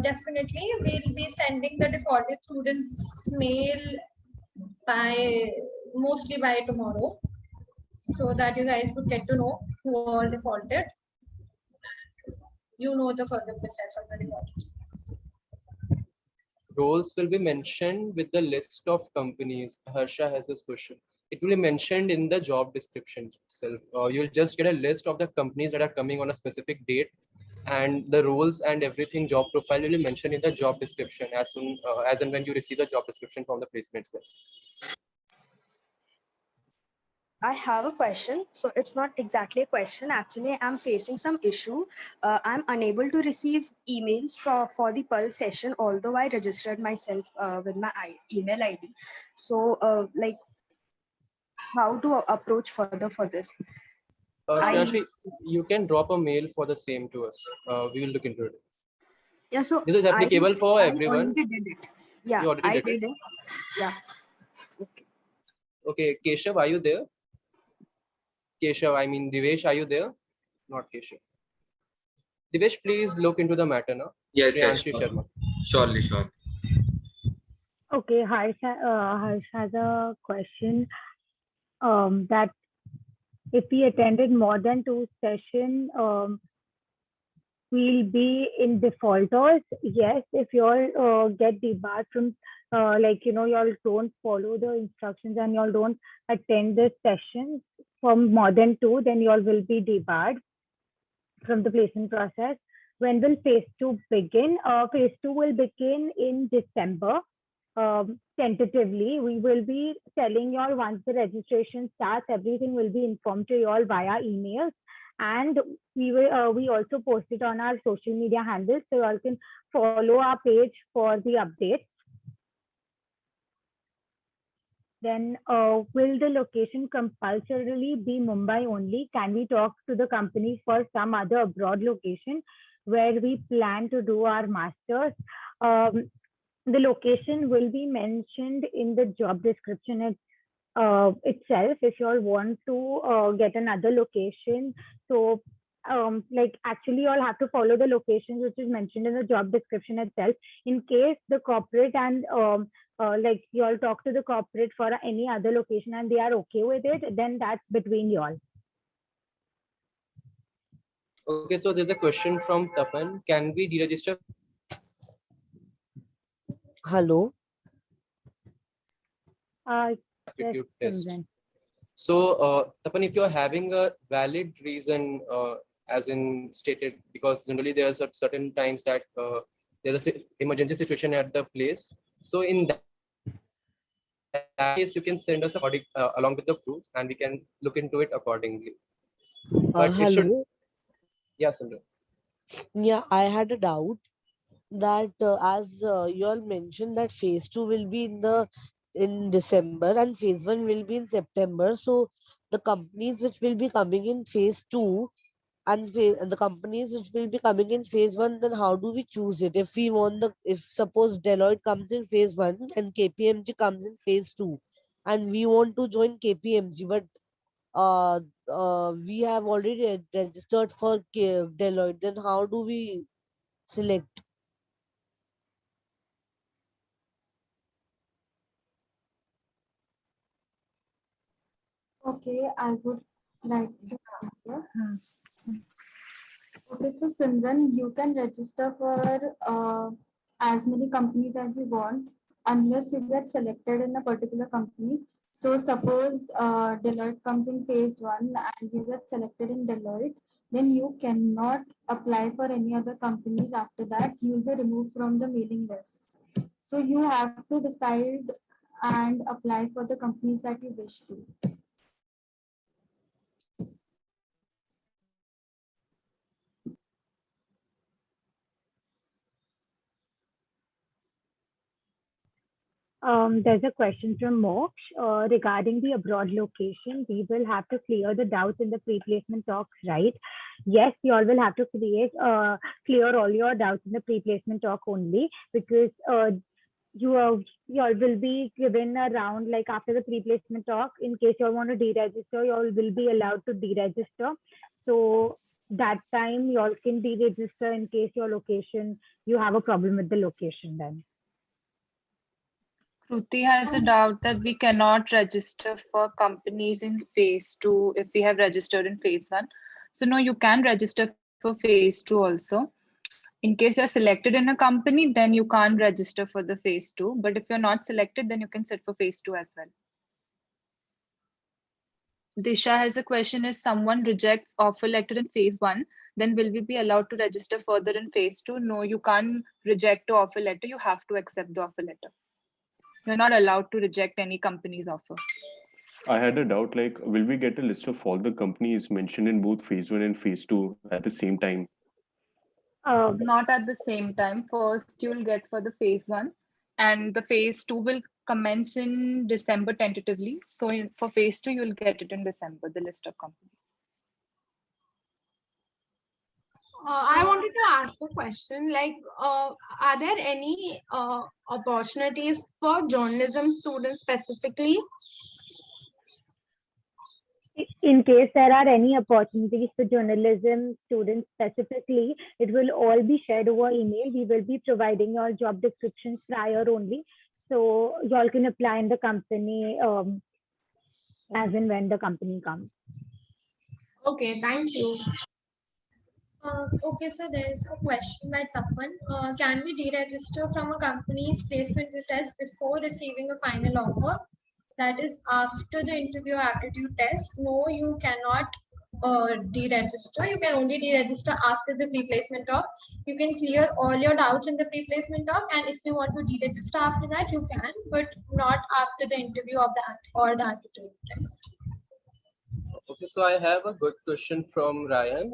Definitely, we'll be sending the defaulted students mail mostly by tomorrow, so that you guys could get to know who all defaulted. You know the further process of the default. Roles will be mentioned with the list of companies. Harsha has this question. It will be mentioned in the job description itself. You'll just get a list of the companies that are coming on a specific date, and the roles and everything, job profile will be mentioned in the job description as soon as and when you receive the job description from the placement cell. I have a question. So it's not exactly a question. Actually, I'm facing some issue. I'm unable to receive emails for the Pulse session, although I registered myself with my email ID. So like, how to approach further for this? Actually, you can drop a mail for the same to us. We will look into it. Yeah, so this is applicable for everyone. I already did it. Yeah, I did it. Yeah. Okay. Okay, Keshav, are you there? Keshav, I mean Divesh, are you there? Not Keshav. Divesh, please look into the matter now. Yes, yes, Sharma. Surely, sure. Okay, Harsh has a question that if we attended more than 2 sessions, we'll be in defaulters. Yes, if you all get debarred from, like, you all don't follow the instructions and you all don't attend the sessions from more than 2, then you all will be debarred from the placement process. When will phase 2 begin? Phase 2 will begin in December. Tentatively, we will be telling you all once the registration starts, everything will be informed to you all via emails, and we also post it on our social media handles, so you all can follow our page for the updates. Then will the location compulsorily be Mumbai only? Can we talk to the companies for some other abroad location where we plan to do our masters? The location will be mentioned in the job description itself if you all want to get another location. So like actually you all have to follow the locations which is mentioned in the job description itself. In case the corporate and like you all talk to the corporate for any other location and they are okay with it, then that's between you all. Okay, so there's a question from Tapan. Can we deregister? Hello. Test. So Tapan, if you're having a valid reason, as in stated, because generally there are certain times that there's an emergency situation at the place. So in that case, you can send us a along with the proof, and we can look into it accordingly. But it should, Hello. yeah, Sundar. Yeah, I had a doubt that as you all mentioned that phase two will be in December and phase one will be in September. So the companies which will be coming in phase two and the companies which will be coming in phase one, then how do we choose it? If we want if suppose Deloitte comes in phase one and KPMG comes in phase two, and we want to join KPMG, but uh, we have already registered for Deloitte, then how do we select? Okay, I would like to answer. Okay, so Simran, you can register for as many companies as you want unless you get selected in a particular company. So suppose Deloitte comes in phase one and you get selected in Deloitte, then you cannot apply for any other companies after that. You'll be removed from the mailing list. So you have to decide and apply for the companies that you wish to. There's a question from Mox regarding the abroad location. We will have to clear the doubts in the pre-placement talks, right? Yes, you all will have to clear all your doubts in the pre-placement talk only, because you all will be given a round like after the pre-placement talk. In case you all want to deregister, you all will be allowed to deregister. So that time you all can deregister in case your location, you have a problem with the location then. Shruti has a doubt that we cannot register for companies in phase two if we have registered in phase one. So no, you can register for phase two also. In case you're selected in a company, then you can't register for the phase two. But if you're not selected, then you can sit for phase two as well. Disha has a question: if someone rejects offer letter in phase one, then will we be allowed to register further in phase two? No, you can't reject the offer letter. You have to accept the offer letter. You're not allowed to reject any company's offer. I had a doubt like, will we get a list of all the companies mentioned in both phase one and phase two at the same time? Not at the same time. First, you'll get for the phase one, and the phase two will commence in December tentatively. So for phase two, you'll get it in December, the list of companies. I wanted to ask a question like, are there any opportunities for journalism students specifically? In case there are any opportunities for journalism students specifically, it will all be shared over email. We will be providing your job descriptions prior only. So you all can apply in the company as and when the company comes. Okay, thank you. Okay, so there is a question by Tapan. Can we deregister from a company's placement process before receiving a final offer? That is after the interview aptitude test. No, you cannot deregister. You can only deregister after the pre-placement talk. You can clear all your doubts in the pre-placement talk, and if you want to deregister after that, you can, but not after the interview of the aptitude test. Okay, so I have a good question from Ryan.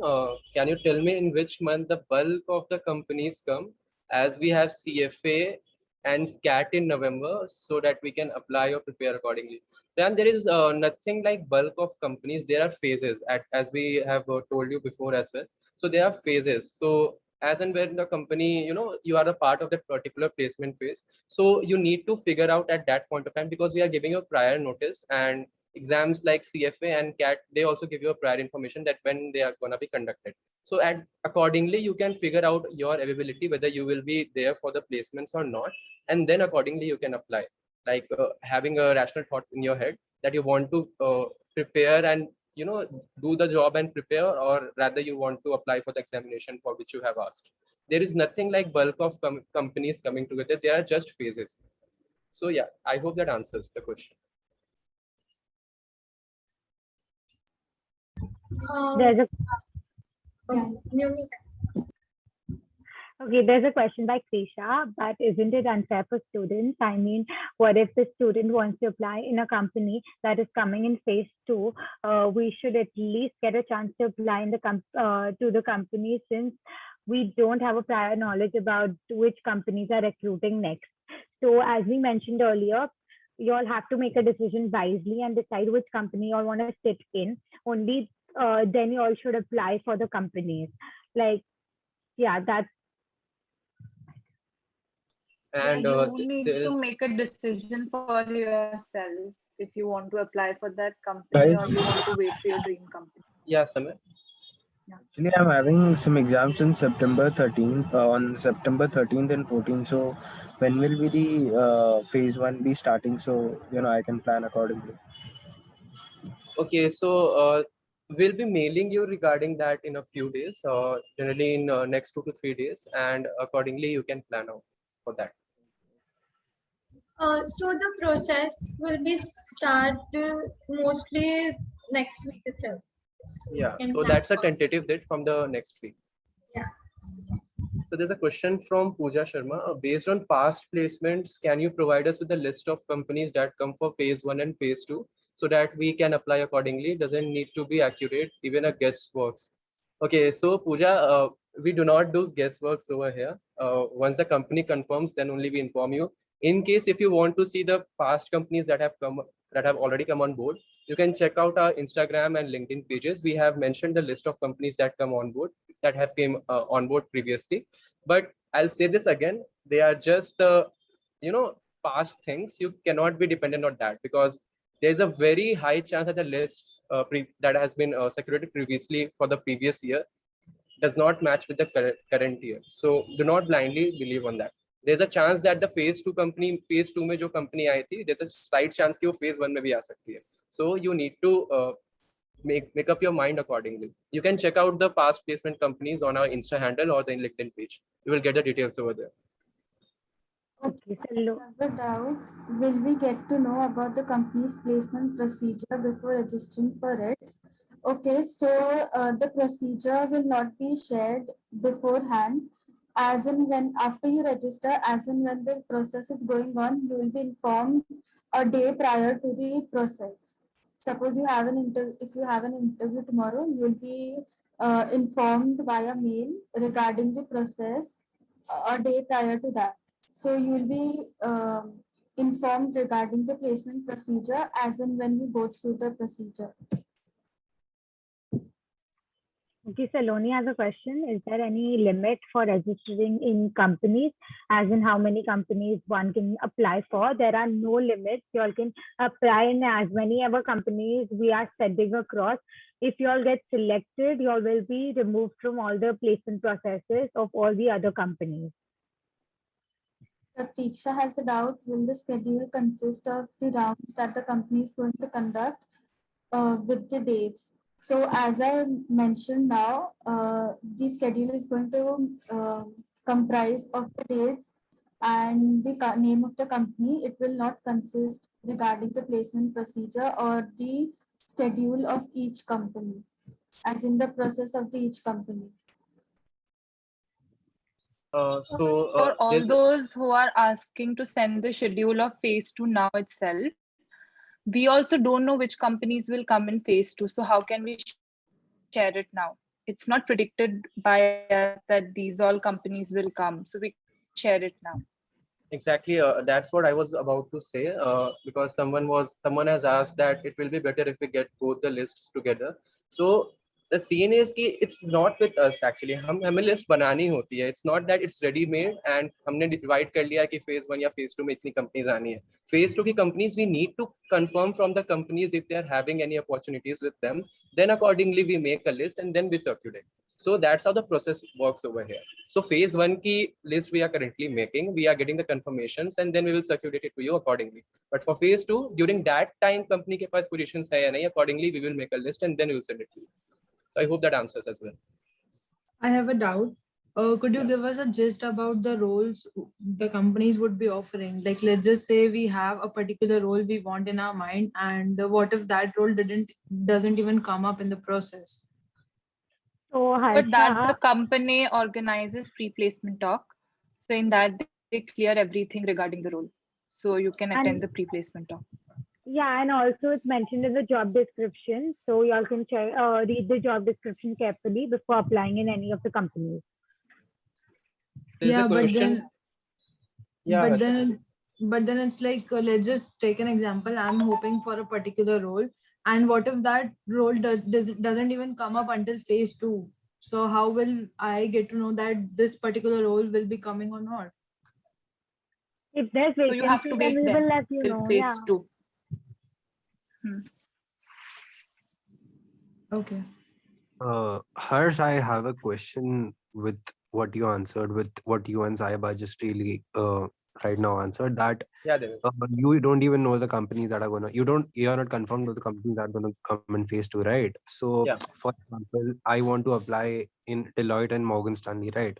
Can you tell me in which month the bulk of the companies come, as we have CFA and CAT in November, so that we can apply or prepare accordingly? Then there is nothing like bulk of companies. There are phases, as we have told you before as well. So there are phases. So as and when the company, you are a part of that particular placement phase. So you need to figure out at that point of time, because we are giving you a prior notice, and exams like CFA and CAT, they also give you a prior information that when they are going to be conducted. So accordingly, you can figure out your availability, whether you will be there for the placements or not. And then accordingly, you can apply, like having a rational thought in your head that you want to prepare and, do the job and prepare, or rather you want to apply for the examination for which you have asked. There is nothing like bulk of companies coming together. They are just phases. So yeah, I hope that answers the question. There's a Niyomi. Okay, there's a question by Krisha, but isn't it unfair for students? I mean, what if the student wants to apply in a company that is coming in phase two? We should at least get a chance to apply in to the company, since we don't have a prior knowledge about which companies are recruiting next. So as we mentioned earlier, you all have to make a decision wisely and decide which company you all want to sit in. Only then you all should apply for the companies. Like, yeah, that's And You need there to is, make a decision for yourself if you want to apply for that company or Guys, you want to wait for your dream company. yeah, Samir. actually, I'm having some exams in September 13th, on September 13th and 14th. So, when will be the phase one be starting? So, I can plan accordingly. Okay, so we'll be mailing you regarding that in a few days, generally in next 2 to 3 days, and accordingly you can plan out for that. So the process will be start mostly next week itself. Yeah, In so plan that's a for- tentative date from the next week. Yeah. So there's a question from Pooja Sharma. Based on past placements, can you provide us with a list of companies that come for phase one and phase two so that we can apply accordingly? Doesn't need to be accurate, even a guess works. Okay, so Pooja, we do not do guessworks over here. Once the company confirms, then only we inform you. In case if you want to see the past companies that have already come on board, you can check out our Instagram and LinkedIn pages. We have mentioned the list of companies that come on board, that have came on board previously. But I'll say this again, they are just past things. You cannot be dependent on that, because there's a very high chance that the list that has been circulated previously for the previous year does not match with the current year. So do not blindly believe on that. There's a chance that the phase two में जो company आई थी, there's a slight chance कि वो phase one में भी आ सकती है. So you need to make up your mind accordingly. You can check out the past placement companies on our Insta handle or the LinkedIn page. You will get the details over there. okay. So, Another doubt, will we get to know about the company's placement procedure before registering for it? Okay, so the procedure will not be shared beforehand. As in when after you register, as in when the process is going on, you will be informed a day prior to the process. Suppose you have an interview, if you have an interview tomorrow, you will be informed via mail regarding the process a day prior to that. So you will be informed regarding the placement procedure as in when you go through the procedure. okay, Saloni has a question. Is there any limit for registering in companies, as in how many companies one can apply for? There are no limits. You all can apply in as many ever companies we are sending across. If you all get selected, you all will be removed from all the placement processes of all the other companies. Pratiksha has a doubt. Will the schedule consist of the rounds that the company is going to conduct with the dates? So as I mentioned now, the schedule is going to comprise of the dates and the name of the company. It will not consist regarding the placement procedure or the schedule of each company, as in the process of each company. For all those who are asking to send the schedule of phase two now itself, we also don't know which companies will come in phase two. So how can we share it now? It's not predicted by us that these all companies will come. So we can share it now. Exactly, that's what I was about to say, because someone has asked that it will be better if we get both the lists together. So the scene is कि it's not with us actually. हमें list बनानी होती है. It's not that it's ready made and हमने divide कर लिया कि phase one या phase two में इतनी companies आनी है. Phase two की companies we need to confirm from the companies if they are having any opportunities with them. Then accordingly we make a list and then we circulate. So that's how the process works over here. So phase one key list we are currently making, we are getting the confirmations and then we will circulate it to you accordingly. But for phase two, during that time, company ke paas positions hai ya nahi, accordingly we will make a list and then we will send it to you. So I hope that answers as well. I have a doubt. Could you give us a gist about the roles the companies would be offering? Like, let's just say we have a particular role we want in our mind, and what if that role doesn't even come up in the process? So For that, the Harsha, company organizes pre-placement talk. So in that, they clear everything regarding the role. So you can attend the and pre-placement talk. yeah, and also it's mentioned in the job description. So y'all can read the job description carefully before applying in any of the companies. There's a Yeah, but question. then Yeah, but Harsha. then but then it's like, let's just take an example. I'm hoping for a particular role, and what if that role doesn't even come up until phase 2? So how will I get to know that this particular role will be coming or not? If there's So you have vacancy, to then wait we then will let you till know. phase Yeah. 2. Hmm. Okay. Harsh, I have a question with what you answered, with what you and Saiba just really right now answered, that Yeah, David. you don't even know the companies that are gonna, you're not confirmed with the companies that are gonna come in phase 2, right? So, Yeah. for example, I want to apply in Deloitte and Morgan Stanley, right?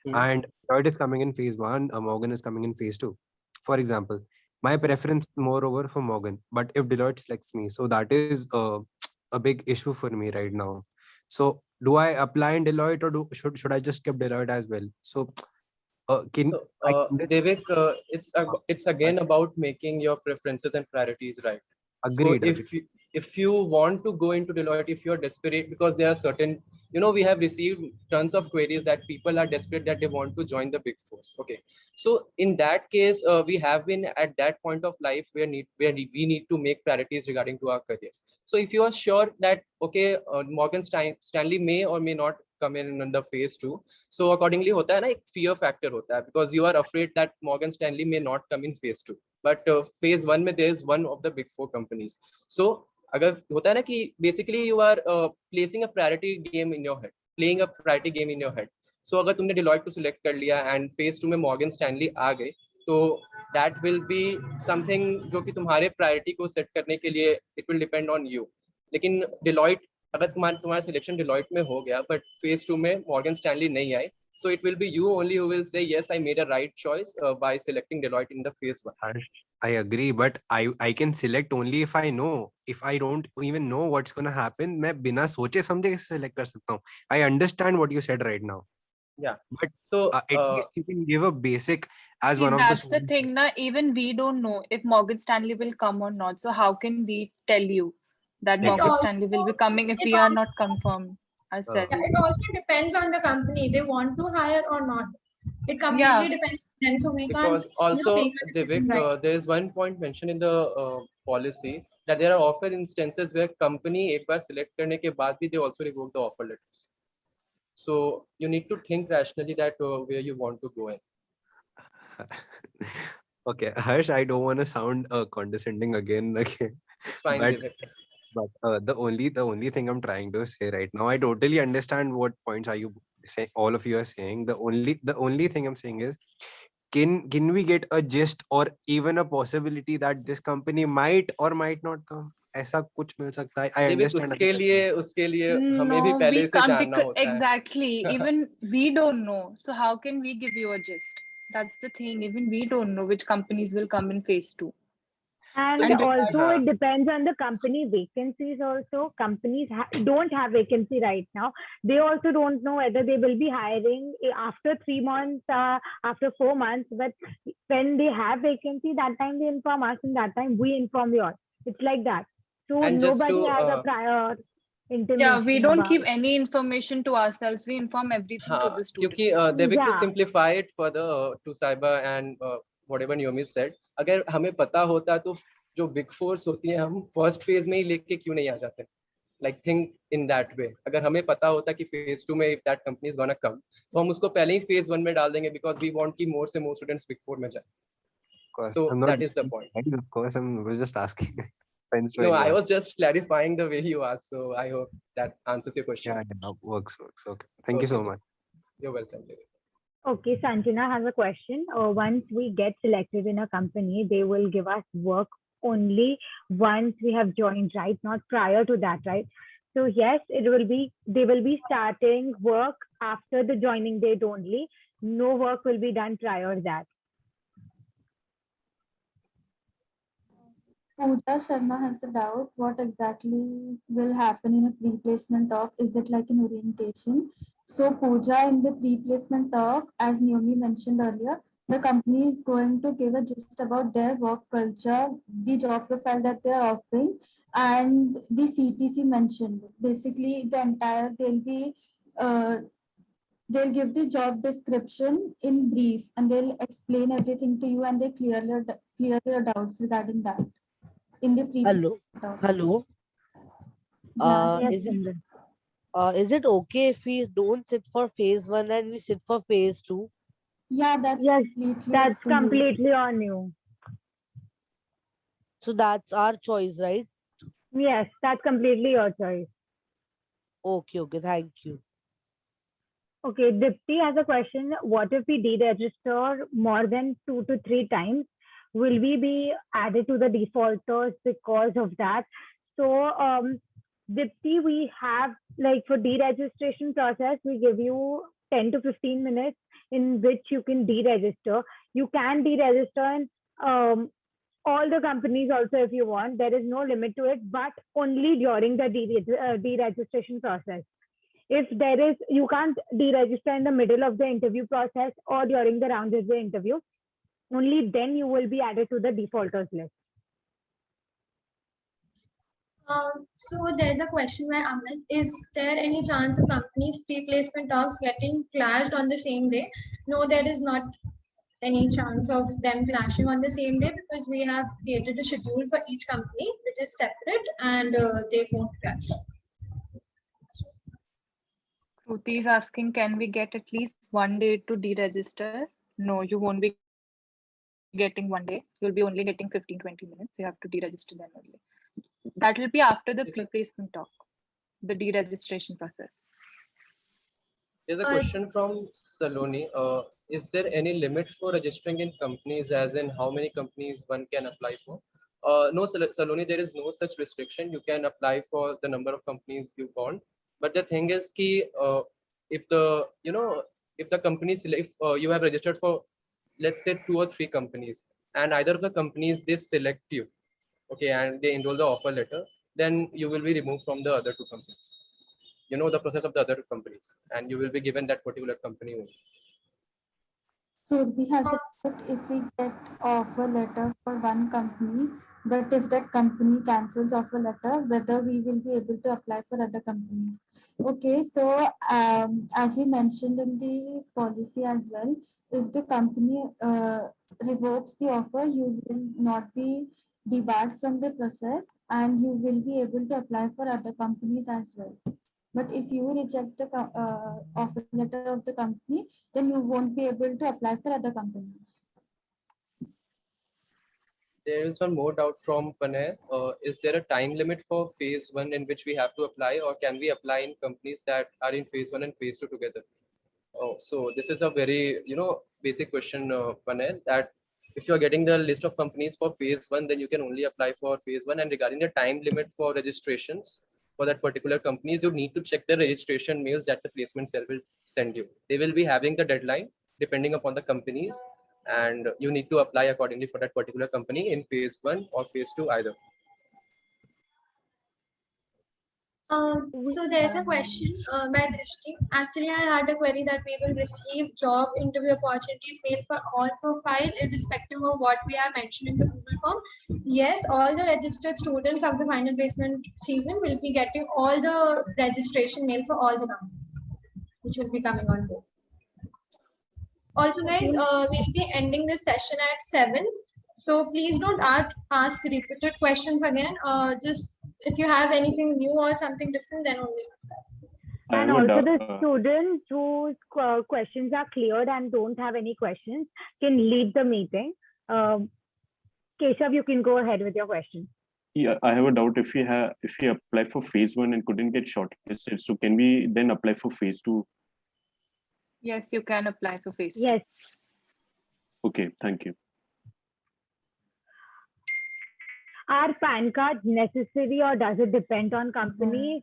Hmm. And Deloitte is coming in phase 1, Morgan is coming in phase 2. For example, my preference is moreover for Morgan, but if Deloitte selects me, so that is a big issue for me right now. So do I apply in Deloitte, or should I just keep Deloitte as well? So can So, I Devik, it's again about making your preferences and priorities right. So agreed, agreed. if you want to go into Deloitte, if you're desperate, because there are certain, we have received tons of queries that people are desperate that they want to join the Big Fours. Okay, so in that case, we have been at that point of life where we need to make priorities regarding to our careers. So if you are sure that okay, Morgan Stanley may or may not come in the phase 2, so accordingly होता है ना, एक fear factor होता है, because you are afraid that Morgan Stanley may not come in phase 2, but phase 1 में there is one of the big 4 companies. So अगर होता है ना कि basically you are placing a priority game in your head, playing a priority game in your head. So अगर तुमने Deloitte को select कर लिया and phase 2 में Morgan Stanley आ गए, तो that will be something जो कि तुम्हारे priority को set करने के लिए it will depend on you. लेकिन Deloitte, अगर तुम्हारा सिलेक्शन डिलॉइट में हो गया बट फेज 2 में मॉर्गन स्टैनली नहीं आए, so it will be you only who will say yes, I made a right choice by selecting Deloitte in the phase 1. Harsh, I agree, but I can select only if I know. If I don't even know what's gonna happen, मैं बिना सोचे समझे कैसे select कर सकता हूँ? I understand what you said right now, Yeah, but so at least you can give a basic as See, one of the that's the students. thing, na. Even we don't know if Morgan Stanley will come or not. So how can we tell you that It Morgan Exactly. Stanley will be also coming if it we are also not confirmed ourselves? yeah, it also depends on the company. They want to hire or not. It completely Yeah. depends on them. So we can't, Because also make a decision Devik, right. there is one point mentioned in the policy that there are often instances where company एक बार select करने के बाद भी they also revoke the offer letters. So you need to think rationally that where you want to go in. Okay, Harsh, I don't want to sound condescending again, It's fine, but Devik. the only thing I'm trying to say right now, I totally understand what points are you saying. All of you are saying. The only thing I'm saying is, can we get a gist or even a possibility that this company might or might not come? ऐसा कुछ मिल सकता है? I Devik understand. उसके लिए हमें भी No, पहले we से can't जानना because होता है. exactly. Even we don't know. So how can we give you a gist? That's the thing. Even we don't know which companies will come in phase 2. And And also हाँ. it depends on the company vacancies also. Companies don't have vacancy right now. They also don't know whether they will be hiring after 3 months, after 4 months. But when they have vacancy, that time they inform us, and that time we inform you all. It's like that. So And just nobody to has a prior yeah, we intimation don't about keep any information to ourselves. We inform everything to हाँ, the students. क्योंकि देविक to Yeah. simplify it further to Saiba and whatever Niyomi said, अगर हमें पता होता तो जो big force होती है हम फर्स्ट फेज में ही लेके क्यों नहीं आ जाते? Like think in that way. अगर हमें पता होता कि phase 2 में if that company is gonna come, तो हम उसको पहले ही phase 1 में डाल देंगे because we want कि more से more students big 4 में जाए. Of course, So I'm not. that is the point. Of course, I was just asking. Friends to No, I anyone. was just clarifying the way you asked, so I hope that answers your question. Yeah, works. Okay. Thank you Okay, so much. you're welcome, David. Okay, Sanjana has a question. Once we get selected in a company, they will give us work only once we have joined, right? Not prior to that, right? So yes, they will be starting work after the joining date only. No work will be done prior to that. Pooja Sharma has a doubt. What exactly will happen in a pre-placement talk? Is it like an orientation? So Pooja, in the pre-placement talk, as Niyomi mentioned earlier, the company is going to give a gist about their work culture, the job profile that they are offering, and the CTC mentioned. Basically, the entire uh, they'll give the job description in brief, and they'll explain everything to you, and they clear your doubts regarding that in the Hello. talk. Hello. Yeah. Yes, Is it Simran. is it okay if we don't sit for phase one and we sit for phase two? Yeah, that's Yes, completely up that's to you. completely on you. So that's our choice, right? Yes, that's completely your choice. Okay, okay, thank you. Okay, Dipti has a question. What if we deregister more than 2 to 3 times? Will we be added to the defaulters because of that? So, Dipti, we have like for deregistration process, we give you 10 to 15 minutes in which you can deregister. You can deregister in all the companies also if you want. There is no limit to it, but only during the deregistration process. If there is, you can't deregister in the middle of the interview process or during the round of the interview. Only then you will be added to the defaulters list. So there's a question by Amit. Is there any chance of companies' pre-placement talks getting clashed on the same day? No, there is not any chance of them clashing on the same day because we have created a schedule for each company which is separate and they won't clash. Shruti is asking, can we get at least one day to deregister? No, you won't be getting one day. You'll be only getting 15-20 minutes. You have to deregister then only. That will be after the pre-placement talk, the deregistration process. There's a question from Saloni. Is there any limit for registering in companies, as in how many companies one can apply for? No, Saloni, there is no such restriction. You can apply for the number of companies you want. But the thing is, if the if the companies, if you have registered for, let's say, 2 or 3 companies, and either of the companies they select you, okay, and they enroll the offer letter, then you will be removed from the other 2 companies. You know the process of the other companies, and you will be given that particular company only. So we have a doubt if we get offer letter for one company, but if that company cancels offer letter, whether we will be able to apply for other companies. Okay, so as you mentioned in the policy as well, if the company revokes the offer, you will not be debarred from the process, and you will be able to apply for other companies as well. But if you reject the offer letter of the company, then you won't be able to apply for other companies. There is one more doubt from Panay. Is there a time limit for phase one in which we have to apply, or can we apply in companies that are in phase one and phase two together? Oh, so this is a very basic question, Panay. That if you are getting the list of companies for phase one, then you can only apply for phase one. And regarding the time limit for registrations for that particular companies, you need to check the registration mails that the placement cell will send you. They will be having the deadline depending upon the companies, and you need to apply accordingly for that particular company in phase one or phase two either. So there's a question by Drishti. Actually, I had a query that we will receive job interview opportunities mailed for all profile irrespective of what we have mentioned in the Google form. Yes, all the registered students of the final placement season will be getting all the registration mail for all the companies, which will be coming on board. Also, guys, we'll be ending this session at 7. So please don't ask repeated questions again. Just if you have anything new or something different, then only ask that. And also the students whose questions are cleared and don't have any questions can lead the meeting. Keshav, you can go ahead with your question. Yeah, I have a doubt. If we apply for phase one and couldn't get shortlisted, so can we then apply for phase two? Yes, you can apply for phase two. Yes. Okay, thank you. Are PAN cards necessary or does it depend on companies?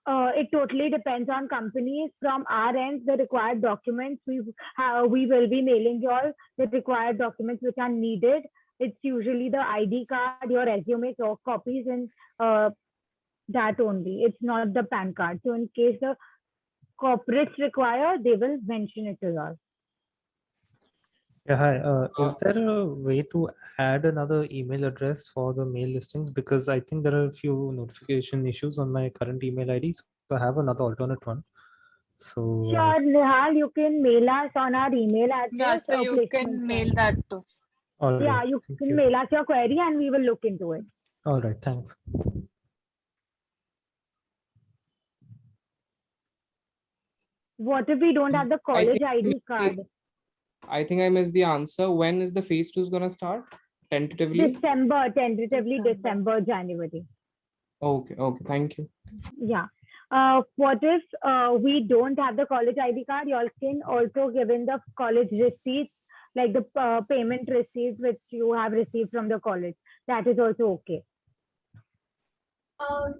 It totally depends on companies. From our end, the required documents we will be mailing you all the required documents which are needed It's usually the ID card, your resume, copies, and that only. It's not the PAN card. So in case the corporates require, they will mention it to us. Yeah, hi. Is there a way to add another email address for the mail listings? Because I think there are a few notification issues on my current email ID, so I have another alternate one. So Sure, Nihal, you can mail us on our email Yeah, address so or you placement can mail cell. that too. all Yeah, right, you thank can you. mail us your query and we will look into it. All right, thanks. What if we don't have the I college think ID card? I think I missed the answer. When is the phase 2 is gonna start? Tentatively? December, tentatively December, January. Okay, thank you. Yeah. What if we don't have the college ID card? You all can also give in the college receipts, like the payment receipts which you have received from the college. That is also okay.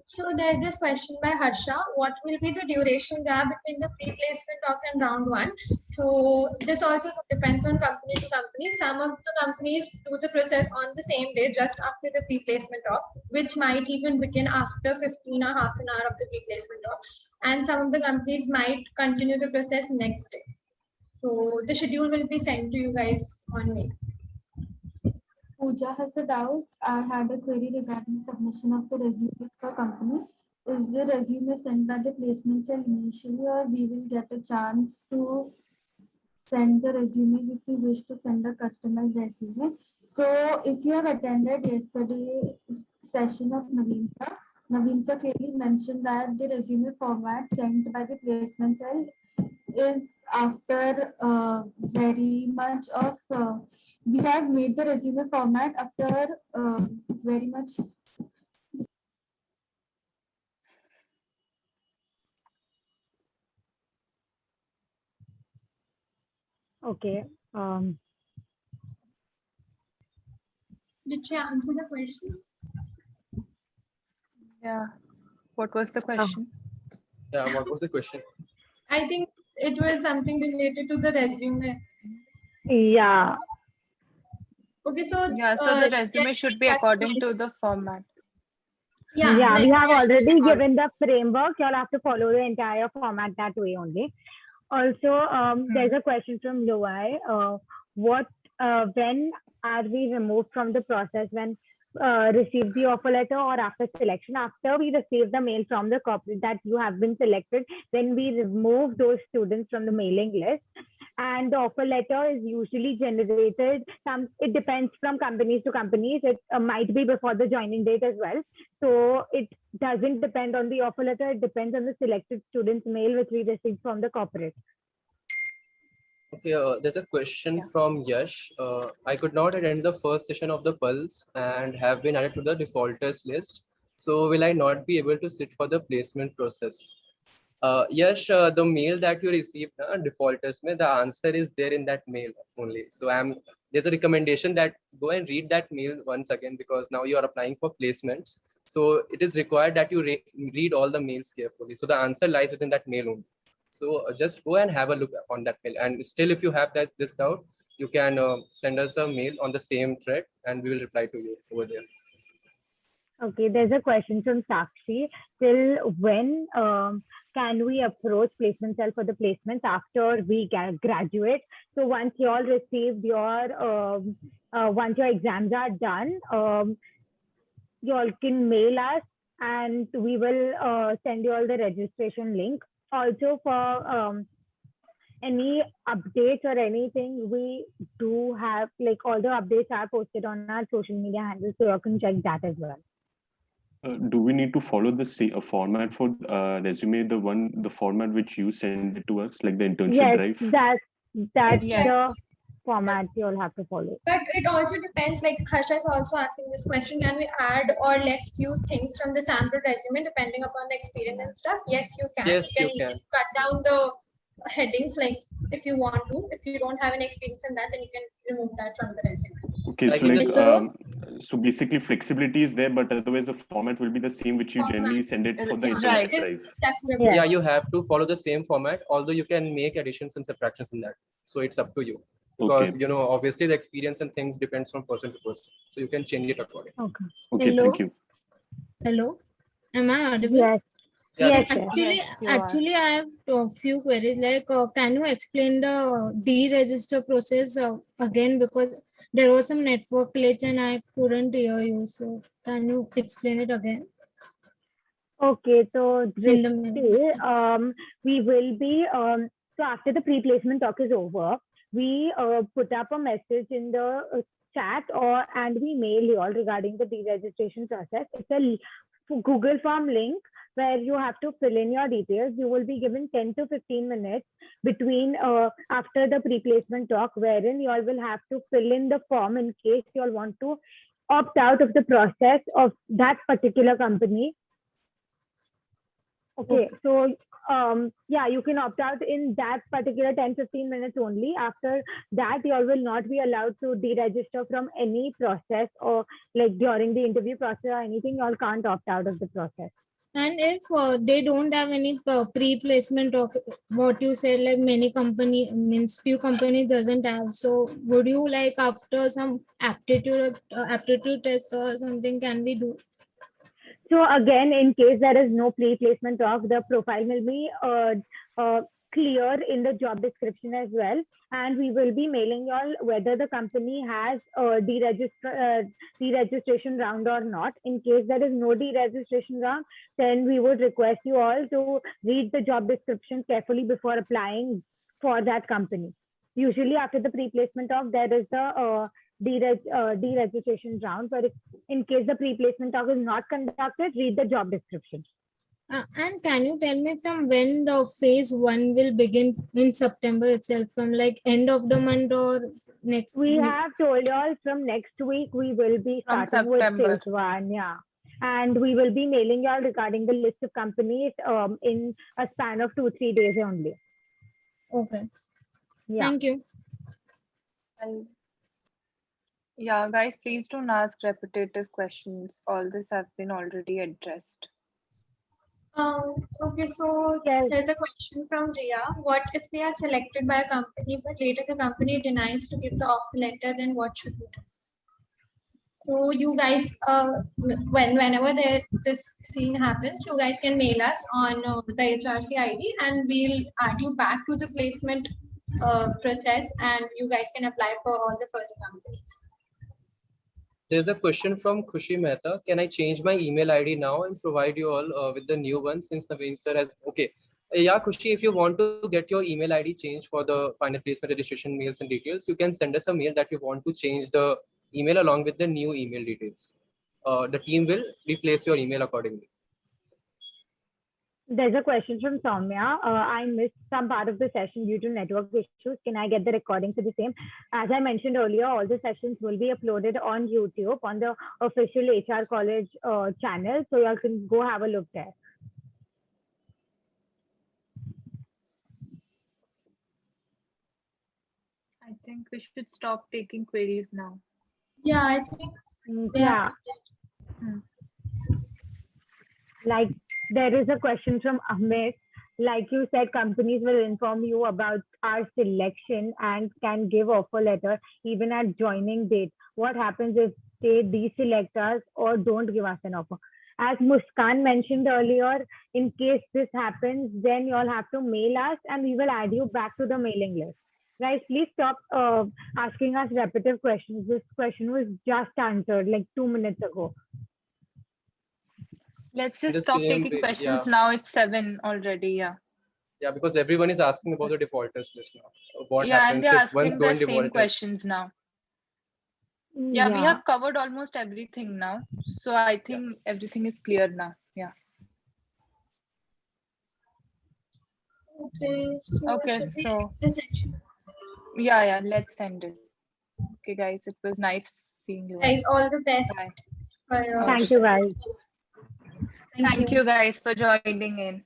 So there's this question by Harsha. What will be the duration gap between the pre-placement talk and round 1? So this also depends on company to company. Some of the companies do the process on the same day, just after the pre-placement talk, which might even begin after 15 or half an hour of the pre-placement talk. And some of the companies might continue the process next day. So the schedule will be sent to you guys on mail. Pooja has a doubt. I had a query regarding submission of the resumes for company. Is the resume sent by the placement cell initially, or we will get a chance to send the resumes if we wish to send a customized resume? So if you have attended yesterday's session of Naveen clearly mentioned that the resume format sent by the placement cell is after very much of we have made the resume format after very much. Okay. Did she answer the question? Yeah. What was the question? Yeah, what was the question? I think it was something related to the resume. Yeah. Okay, so Yeah, so the resume yes, should be according to the format. Yeah, like we have the already resume given the framework. You'll have to follow the entire format that way only. Also, there's a question from Loai. When are we removed from the process when receive the offer letter or after selection? After we receive the mail from the corporate that you have been selected, then we remove those students from the mailing list. And the offer letter is usually generated. It depends from companies to companies. It might be before the joining date as well. So it doesn't depend on the offer letter. It depends on the selected student's mail which we received from the corporate. Okay, there's a question from Yash. I could not attend the first session of the Pulse and have been added to the defaulters list. So will I not be able to sit for the placement process? Yash, the mail that you received, defaulters, the answer is there in that mail only. So there's a recommendation that go and read that mail once again, because now you are applying for placements. So it is required that you read all the mails carefully. So the answer lies within that mail only. So just go and have a look on that mail. And still, if you have this doubt, you can send us a mail on the same thread and we will reply to you over there. Okay, there's a question from Sakshi. Till when can we approach placement cell for the placements after we graduate? So once you all received your, once your exams are done, you all can mail us and we will send you all the registration link. Also for any updates or anything, we do have, like, all the updates are posted on our social media handles, so you can check that as well. Do we need to follow the format for resume, the format which you send it to us, like the internship drive? That's Yes. the format you'll have to follow. But it also depends, like Harsha is also asking this question, can we add or less few things from the sample resume depending upon the experience and stuff? Yes, you can. Yes, you you can. even cut down the headings, like if you want to. If you don't have any experience in that, then you can remove that from the resume. Okay, so basically flexibility is there, but otherwise the format will be the same which you generally send it for the internship drive. Yeah, you have to follow the same format, although you can make additions and subtractions in that. So it's up to you. because obviously the experience and things depends from person to person, so you can change it accordingly. Okay. Okay, Hello? thank you. Hello, am I audible? Yes. Yeah, Yes, this is yes. Yes, you are. Actually, I have a few queries. Like, can you explain the deregister process again? Because there was some network glitch and I couldn't hear you. So, can you explain it again? Okay, so In the Drishti, we will be, so after the pre-placement talk is over, we put up a message in the chat and we mail you all regarding the deregistration process. It's a Google form link where you have to fill in your details. You will be given 10 to 15 minutes between after the pre-placement talk, wherein you all will have to fill in the form in case you all want to opt out of the process of that particular company. Okay, so yeah, you can opt out in that particular 10-15 minutes only. After that, you all will not be allowed to deregister from any process, or like during the interview process or anything, you all can't opt out of the process. And if they don't have any pre-placement of what you said, like many company means few companies doesn't have, so would you like after some aptitude test or something can we do? So again, in case there is no pre-placement talk, the profile will be clear in the job description as well, and we will be mailing you all whether the company has a deregistration round or not. In case there is no deregistration round, then we would request you all to read the job description carefully before applying for that company. Usually after the pre-placement talk, there is the deregistration round, but if, in case the pre-placement talk is not conducted, read the job description. And can you tell me from when the phase 1 will begin in September itself, from like end of the month or next We week? have told you all from next week we will be From starting with September. phase 1, yeah. And we will be mailing you all regarding the list of companies in a span of 2-3 days only. Okay. Yeah. Thank you. Yeah, guys, please don't ask repetitive questions. All this have been already addressed. Okay, so there's a question from Ria. What if we are selected by a company, but later the company denies to give the offer letter, then what should we do? So you guys, whenever this scene happens, you guys can mail us on the HRC ID and we'll add you back to the placement process and you guys can apply for all the further companies. There's a question from Khushi Mehta. Can I change my email ID now and provide you all with the new one, since Naveen sir has... Okay. Yeah, Khushi, if you want to get your email ID changed for the final placement registration mails and details, you can send us a mail that you want to change the email along with the new email details. The team will replace your email accordingly. There's a question from Soumya. I missed some part of the session due to network issues. Can I get the recording for the same? As I mentioned earlier, all the sessions will be uploaded on YouTube on the official HR College channel. So you can go have a look there. I think we should stop taking queries now. Yeah, I think. Yeah. Like there is a question from Amit. Like you said, companies will inform you about our selection and can give offer letter even at joining date. What happens if they deselect us or don't give us an offer? As Muskaan mentioned earlier, in case this happens, then you all have to mail us and we will add you back to the mailing list. Guys, please stop asking us repetitive questions. This question was just answered like 2 minutes ago. Let's In just the stop same taking way, questions yeah. now. It's 7 already. Yeah. Yeah, because everyone is asking about the defaulters list now. What Yeah, and happens they're if one's asking the going same defaulters? questions now. Yeah, we have covered almost everything now. So I think everything is clear now. Yeah. Okay, so Okay, should we so end the section? yeah, let's end it. Okay, guys, it was nice seeing you. Guys, all the best. Bye. For your Thank you, guys. Thank you guys for joining in.